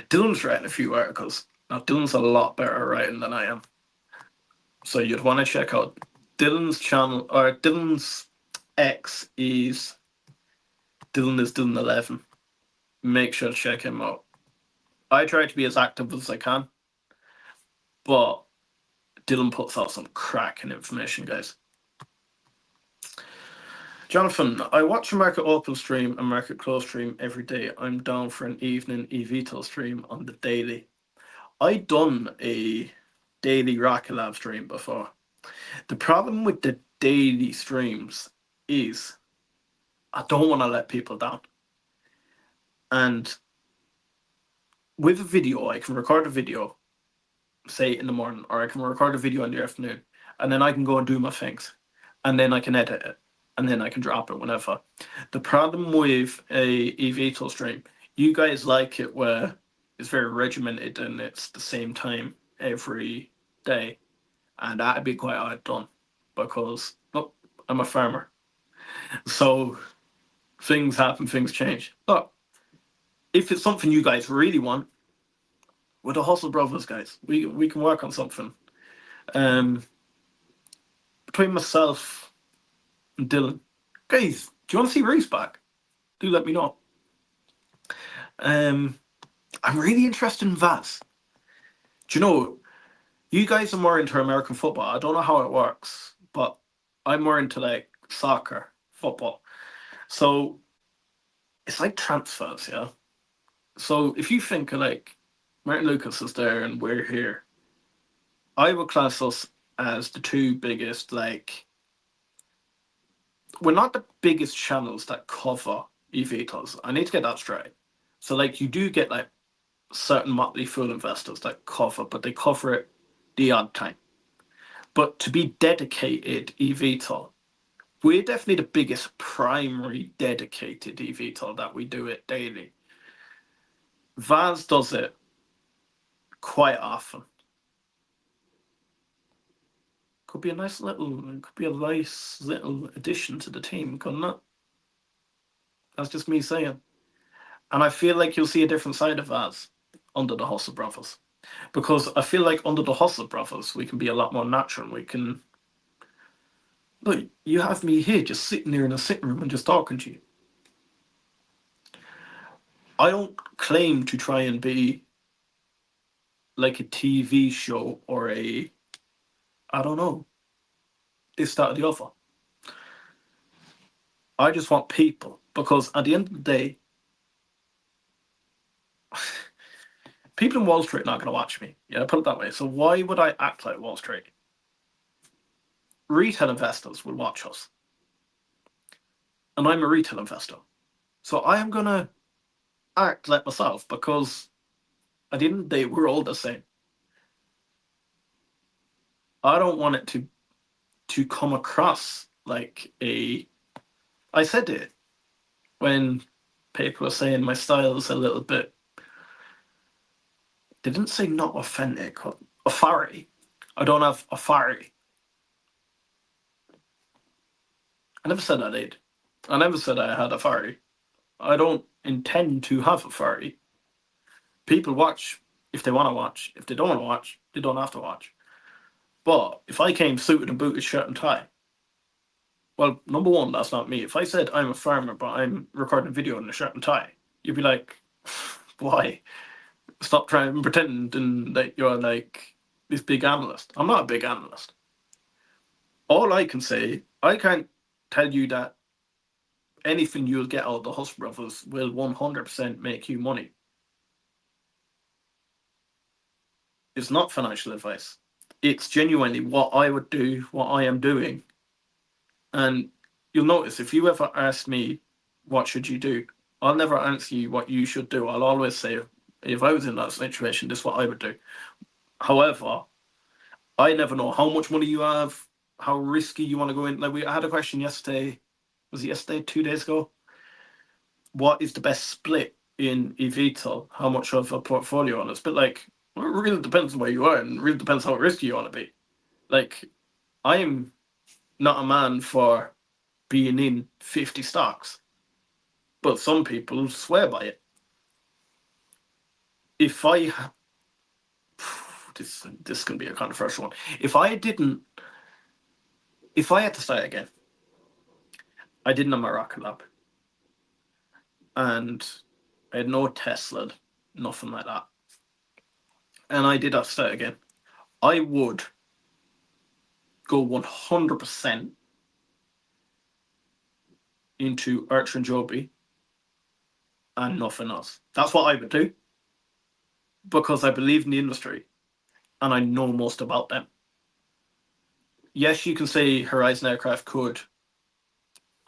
Dylan's writing a few articles. Now, Dylan's a lot better at writing than I am. So you'd want to check out Dylan's channel, or Dylan's X is Dylan11. Make sure to check him out. I try to be as active as I can, but Dylan puts out some cracking information, guys. Jonathan, I watch a market open stream and market close stream every day. I'm down for an evening eVTOL stream on the daily. I done a daily Rocket Lab stream before. The problem with the daily streams is I don't want to let people down. And with a video, I can record a video, say in the morning, or I can record a video in the afternoon, and then I can go and do my things, and then I can edit it, and then I can drop it whenever. The problem with a eVTOL stream, you guys like it where it's very regimented and it's the same time every day, and that'd be quite hard done because look, I'm a farmer, so things happen, things change. But if it's something you guys really want, with the Hustle Brothers, guys, we can work on something. Between myself and Dylan, guys, do you want to see Reese back? Do let me know. I'm really interested in VAS. Do you know, you guys are more into American football. I don't know how it works, but I'm more into like soccer, football. So it's like transfers, yeah? So if you think of like Martyn Lucas is there and we're here, I would class us as the two biggest, like, we're not the biggest channels that cover eVTOLs. I need to get that straight. So like you do get like certain Motley Fool investors that cover, but they cover it the odd time. But to be dedicated eVTOL, we're definitely the biggest primary dedicated eVTOL that we do it daily. Vaz does it quite often. Could be a nice little addition to the team, couldn't it? That's just me saying. And I feel like you'll see a different side of Vaz under the Hustle Brothers. Because I feel like under the Hustle Brothers, we can be a lot more natural. We can... Look, you have me here just sitting there in a sitting room and just talking to you. I don't claim to try and be like a TV show or I don't know, this, that, or the other. I just want people, because at the end of the day, people in Wall Street are not going to watch me. Yeah, put it that way. So why would I act like Wall Street? Retail investors will watch us. And I'm a retail investor. So I am going to act like myself, because at the end of the day, we're all the same. I don't want it to come across like I said it when people were saying my style is a little bit... They didn't say not authentic, authority. I don't have authority. I never said I did. I never said I had authority. I don't intend to have authority. People watch if they want to watch. If they don't want to watch, they don't have to watch. But if I came suited and booted, shirt and tie, well, number one, that's not me. If I said I'm a farmer, but I'm recording a video in a shirt and tie, you'd be like, why? Stop trying and pretending that you're like this big analyst. I'm not a big analyst. All I can say, I can't tell you that anything you'll get out of the Hustle Brothers will 100% make you money. It's not financial advice. It's genuinely what I would do, what I am doing. And you'll notice, if you ever ask me, what should you do? I'll never answer you what you should do. I'll always say, if I was in that situation, this is what I would do. However, I never know how much money you have, how risky you want to go in. Like, I had a question yesterday. Was it yesterday? 2 days ago? What is the best split in eVTOL? How much of a portfolio? And it's a bit like, well, it really depends on where you are, and it really depends how risky you want to be. Like, I am not a man for being in 50 stocks, but some people swear by it. If I... This can be a controversial one. If I had to start again, I didn't have my rocket lab, and I had no Tesla, nothing like that, and I did have to start again, I would go 100% into Archer and Joby and nothing else. That's what I would do, because I believe in the industry and I know most about them. Yes, you can say Horizon Aircraft could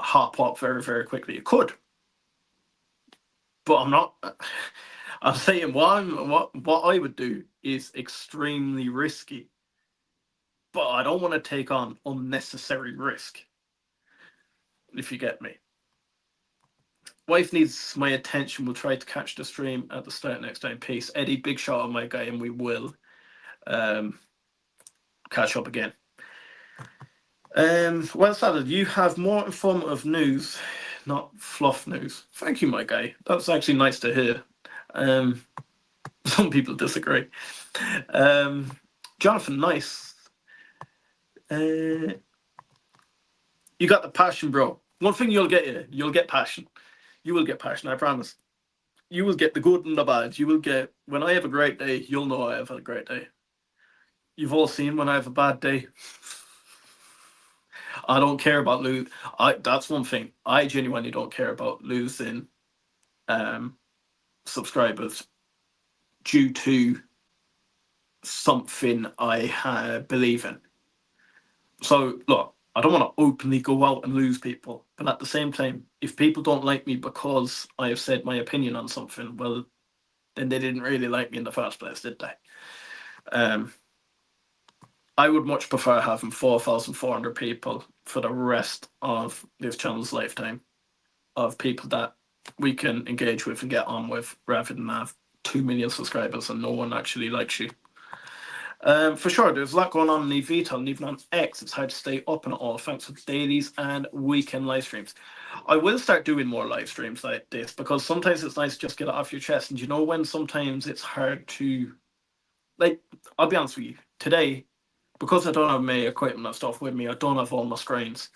hop up very, very quickly. It could. But I'm not. I'm saying what I would do is extremely risky. But I don't want to take on unnecessary risk, if you get me. Wife needs my attention. We'll try to catch the stream at the start next time. Peace. Eddie, big shout out my guy, and we will catch up again. Well, Saddle, you have more informative news, not fluff news. Thank you, my guy. That's actually nice to hear. Some people disagree. Jonathan, nice. You got the passion, bro. One thing you'll get passion. You will get passion, I promise. You will get the good and the bad. You will get, when I have a great day, you'll know I have a great day. You've all seen when I have a bad day. I don't care about lose. That's one thing. I genuinely don't care about losing subscribers due to something I believe in. So look, I don't want to openly go out and lose people, but at the same time, if people don't like me because I have said my opinion on something, well, then they didn't really like me in the first place, did they? I would much prefer having 4,400 people for the rest of this channel's lifetime, of people that we can engage with and get on with, rather than have 2 million subscribers and no one actually likes you. For sure, there's a lot going on in eVTOL, and even on X, it's hard to stay up on it all thanks to dailies and weekend live streams. I will start doing more live streams like this, because sometimes it's nice to just get it off your chest. And you know when sometimes it's hard to, like, I'll be honest with you, today, because I don't have my equipment and stuff with me, I don't have all my screens,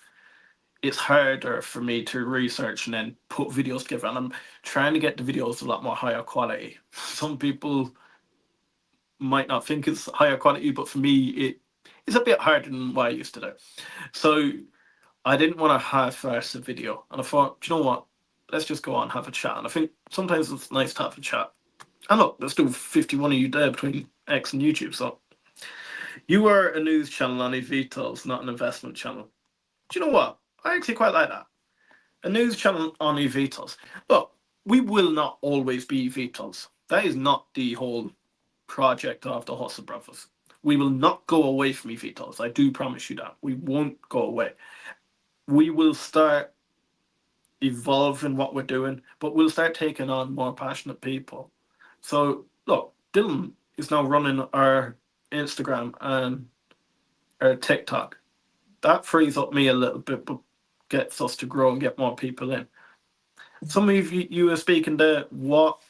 it's harder for me to research and then put videos together. And I'm trying to get the videos a lot more higher quality. Some people might not think it's higher quality, but for me, it's a bit harder than what I used to do. So I didn't want to half-arse the video. And I thought, do you know what? Let's just go on and have a chat. And I think sometimes it's nice to have a chat. And look, there's still 51 of you there between X and YouTube. So you are a news channel on eVTOLs, not an investment channel. Do you know what? I actually quite like that. A news channel on eVTOLs. Look, we will not always be eVTOLs. That is not the whole project of the Hustle Brothers. We will not go away from eVTOLs. I do promise you that. We won't go away. We will start evolving what we're doing, but we'll start taking on more passionate people. So, look, Dylan is now running our Instagram and our TikTok. That frees up me a little bit, but gets us to grow and get more people in. Some of you are speaking there. What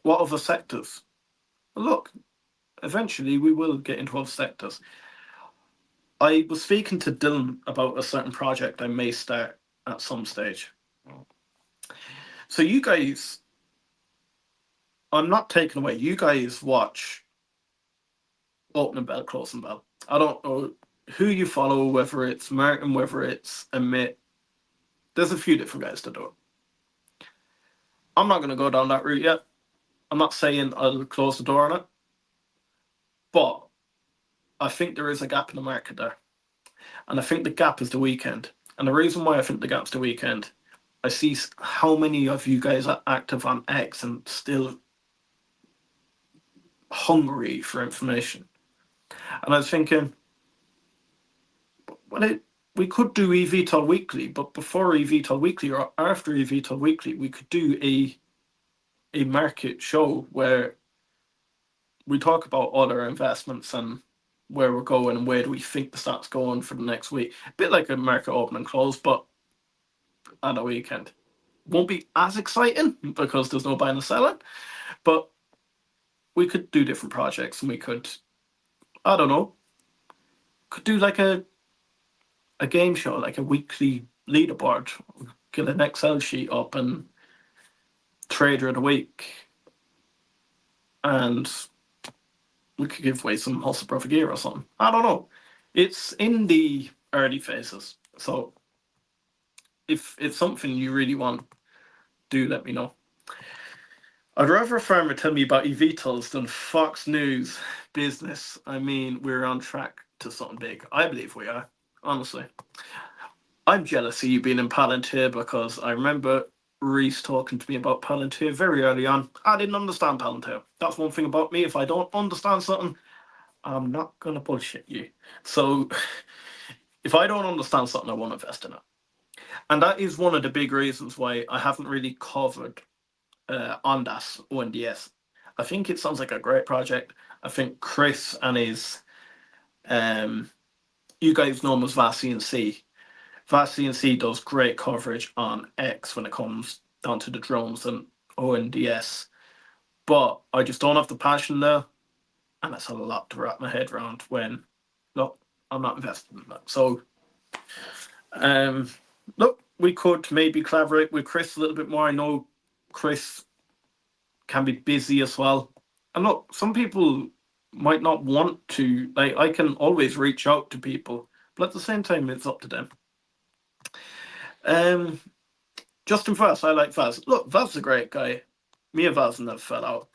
other sectors? Look, eventually we will get into other sectors. I was speaking to Dylan about a certain project I may start at some stage. So you guys, I'm not taking away, you guys watch Opening Bell, Closing Bell. I don't know who you follow, whether it's Martyn, whether it's Amit. There's a few different guys to do it. I'm not going to go down that route yet. I'm not saying I'll close the door on it, but I think there is a gap in the market there. And I think the gap is the weekend. And the reason why I think the gap's the weekend, I see how many of you guys are active on X and still hungry for information. And I was thinking, we could do eVTOL Weekly, but before eVTOL Weekly or after eVTOL Weekly, we could do a market show where we talk about all our investments and where we're going and where do we think the stock's going for the next week. A bit like a market open and close, but on a weekend. Won't be as exciting because there's no buying and selling, but we could do different projects, and we could, I don't know, could do like a game show, like a weekly leaderboard, get an Excel sheet up and trader of the week, and we could give away some Hustle Brother gear or something. I don't know. It's in the early phases, so if it's something you really want, do let me know. I'd rather a farmer tell me about eVTOLs than Fox News business. I mean, we're on track to something big. I believe we are, honestly. I'm jealous of you being in Palantir, because I remember Reese talking to me about Palantir very early on. I didn't understand Palantir. That's one thing about me. If I don't understand something, I'm not going to bullshit you. So if I don't understand something, I won't invest in it. And that is one of the big reasons why I haven't really covered Ondas ONDS. I think it sounds like a great project. I think Chris and his, you guys know him as VAC&C. VAC&C does great coverage on X when it comes down to the drones and ONDS. But I just don't have the passion there. And it's a lot to wrap my head around when, look, I'm not invested in that. So, look, we could maybe collaborate with Chris a little bit more. I know Chris can be busy as well. And look, some people might not want to, like, I can always reach out to people, but at the same time, it's up to them. Justin Vaz, I like Vaz. Look, Vaz is a great guy. Me and Vaz never fell out.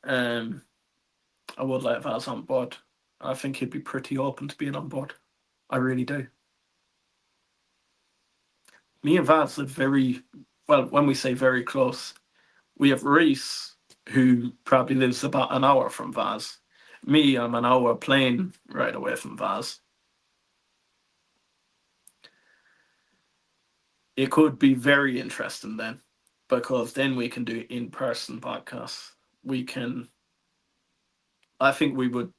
I would like Vaz on board. I think he'd be pretty open to being on board. I really do. Me and Vaz are very, well, when we say very close, we have Reese who probably lives about an hour from Vaz. Me, I'm an hour plane right away from Vaz. It could be very interesting then, because then we can do in-person podcasts. We can. I think we would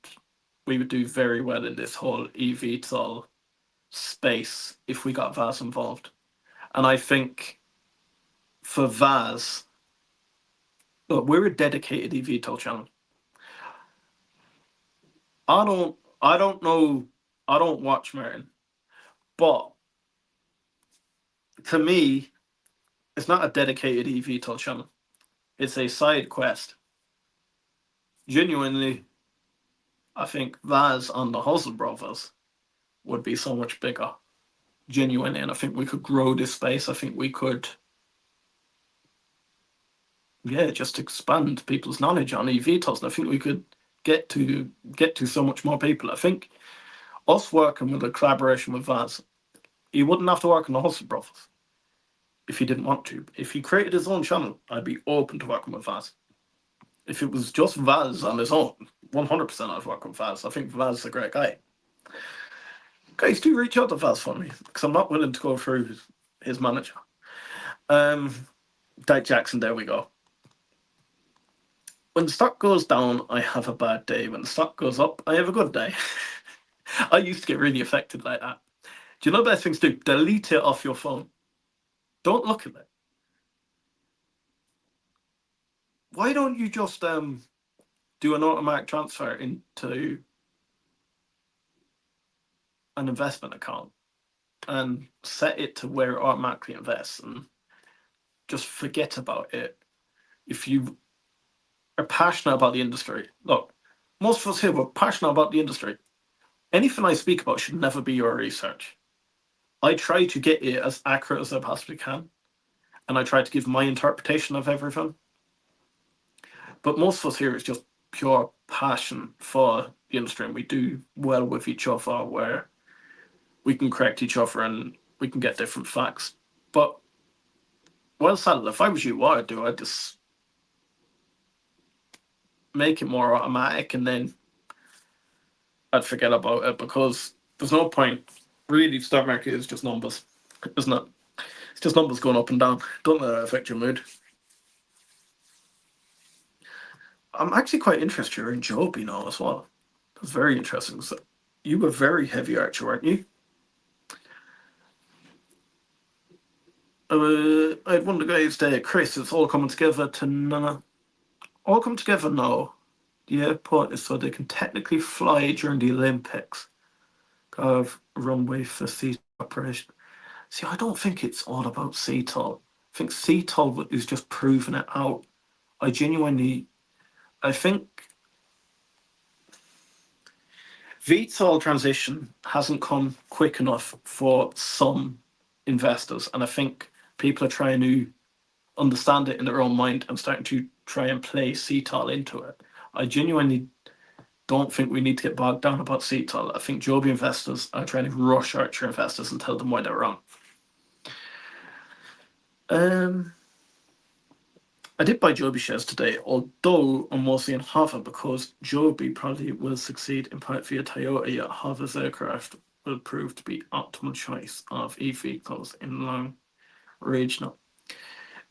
do very well in this whole eVTOL space if we got Vaz involved. And I think for Vaz, look, we're a dedicated eVTOL channel. I don't know, I don't watch Martyn, but to me, it's not a dedicated eVTOL channel. It's a side quest. Genuinely, I think Vaz on the Hustle Brothers would be so much bigger. Genuinely, and I think we could grow this space. I think we could, yeah, just expand people's knowledge on eVTOLs. And I think we could get to so much more people. I think us working with a collaboration with Vaz, he wouldn't have to work on the Hustle Brothers if he didn't want to. If he created his own channel, I'd be open to working with Vaz. If it was just Vaz on his own, 100% I'd work with Vaz. I think Vaz is a great guy. Guys, do reach out to Vaz for me, because I'm not willing to go through his manager. Dyke Jackson, there we go. When the stock goes down, I have a bad day. When the stock goes up, I have a good day. I used to get really affected like that. Do you know the best things to do? Delete it off your phone. Don't look at it. Why don't you just do an automatic transfer into an investment account and set it to where it automatically invests and just forget about it? If you are passionate about the industry, look, most of us here were passionate about the industry. Anything I speak about should never be your research. I try to get it as accurate as I possibly can, and I try to give my interpretation of everything. But most of us here is just pure passion for the industry, and we do well with each other where we can correct each other and we can get different facts. But, well said, if I was you, what I'd do, I'd just make it more automatic and then I'd forget about it, because there's no point. Really, the stock market is just numbers, isn't it? It's just numbers going up and down. Don't let that affect your mood. I'm actually quite interested in Joby now as well. That's very interesting. So you were very heavy Archer, weren't you? I had one of the guys there, Chris. It's all coming together all come together now. The airport is so they can technically fly during the Olympics. Have runway for seat operation. See, I don't think it's all about CTOL. I think CTOL is just proving it out. I think VTOL transition hasn't come quick enough for some investors, and I think people are trying to understand it in their own mind and starting to try and play CTOL into it. I genuinely don't think we need to get bogged down about CTOL. I think Joby investors are trying to rush Archer investors and tell them why they're wrong. I did buy Joby shares today, although I'm mostly in Hava because Joby probably will succeed in part via Toyota, yet Hava's aircraft will prove to be optimal choice of eVTOLs in long regional.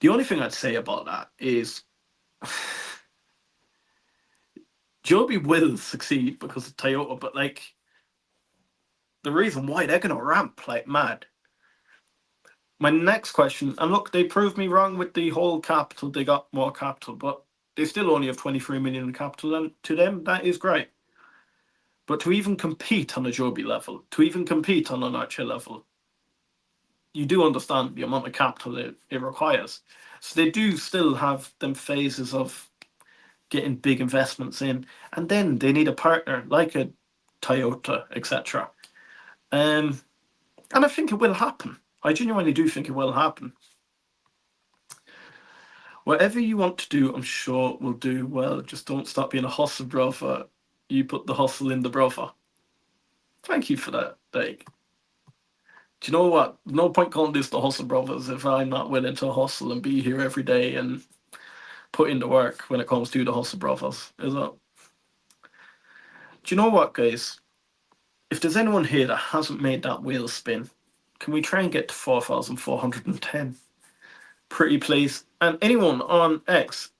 The only thing I'd say about that is Joby will succeed because of Toyota, but like the reason why they're going to ramp like mad. My next question, and look, they proved me wrong with the whole capital. They got more capital, but they still only have 23 million in capital, and to them, that is great. But to even compete on a Joby level, to even compete on an Archer level, you do understand the amount of capital it requires. So they do still have them phases of getting big investments in, and then they need a partner like a Toyota, etc. And I think it will happen. I genuinely do think it will happen. Whatever you want to do, I'm sure will do well. Just don't stop being a hustle brother. You put the hustle in the brother. Thank you for that, Dave. Do you know what? No point calling this the hustle brothers if I'm not willing to hustle and be here every day and put into work when it comes to the hustle brothers, is it? Do you know what, guys? If there's anyone here that hasn't made that wheel spin, can we try and get to 4,410? Pretty please. And anyone on X,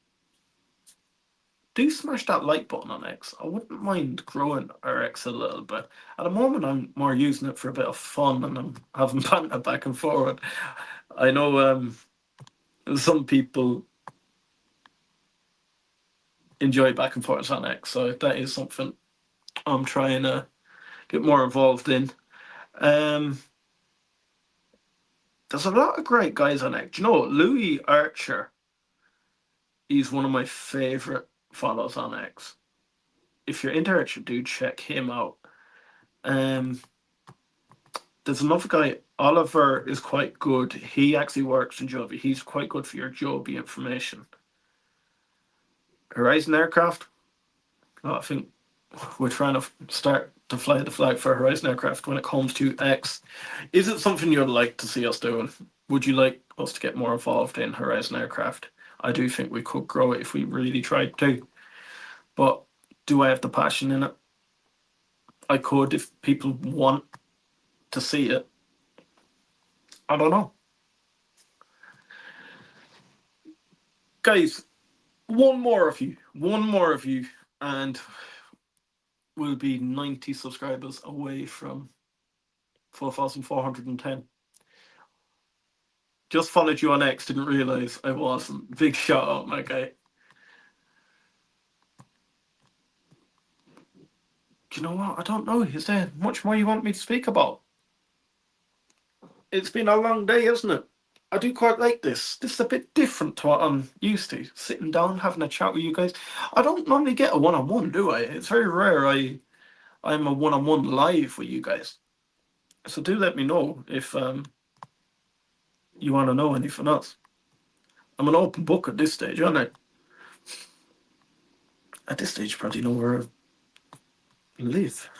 do smash that like button on X. I wouldn't mind growing our X a little bit. At the moment, I'm more using it for a bit of fun and I'm having banter back and forward. I know some people enjoy back and forth on X, so that is something I'm trying to get more involved in. There's a lot of great guys on X. Do you know Louis Archer? He's one of my favorite follows on X. If you're into Archer, do check him out. There's another guy, Oliver, is quite good. He actually works in Joby. He's quite good for your Joby information. Horizon Aircraft. I think we're trying to start to fly the flag for Horizon Aircraft when it comes to X. Is it something you'd like to see us doing? Would you like us to get more involved in Horizon Aircraft? I do think we could grow it if we really tried to. But do I have the passion in it? I could if people want to see it. I don't know. Guys, one more of you, and we'll be 90 subscribers away from 4,410. Just followed you on X, didn't realise I wasn't. Big shout out, my guy. Do you know what? I don't know. Is there much more you want me to speak about? It's been a long day, isn't it? I do quite like this. This is a bit different to what I'm used to. Sitting down, having a chat with you guys. I don't normally get a one-on-one, do I? It's very rare I'm a one-on-one live with you guys. So do let me know if you want to know anything else. I'm an open book at this stage, aren't I? At this stage, you probably know where I live.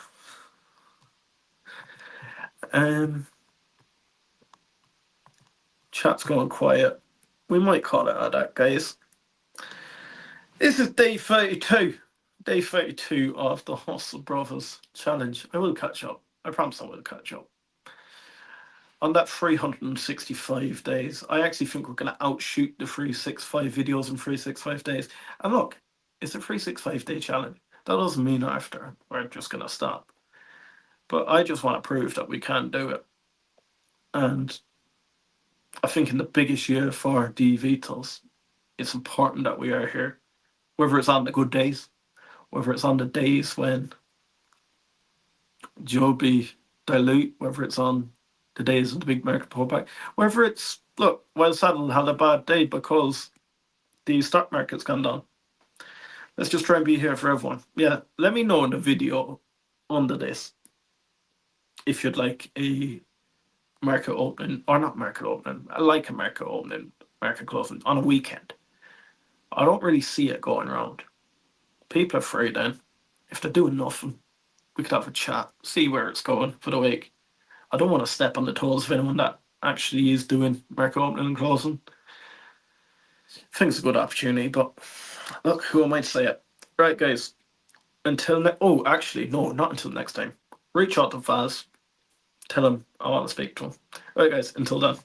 Chat's going quiet. We might call it at that, guys. This is day 32. Day 32 of the Hustle Brothers Challenge. I will catch up. I promise I will catch up. On that 365 days, I actually think we're going to outshoot the 365 videos in 365 days. And look, it's a 365-day challenge. That doesn't mean after we're just going to stop. But I just want to prove that we can do it. And I think in the biggest year for the eVTOLs, it's important that we are here. Whether it's on the good days, whether it's on the days when Joby dilute, whether it's on the days of the big market pullback, whether it's, look, Well Saddled had a bad day because the stock market's gone down. Let's just try and be here for everyone. Yeah, let me know in the video under this if you'd like a market opening, or not market opening, I like a market opening, market closing on a weekend. I don't really see it going around. People are free then. If they're doing nothing, we could have a chat, see where it's going for the week. I don't want to step on the toes of anyone that actually is doing market opening and closing. I think it's a good opportunity, but look, who am I to say it? Right, guys. Oh, actually, no, not until next time. Reach out to Faz. Tell him I want to speak to him. Right, guys, until then.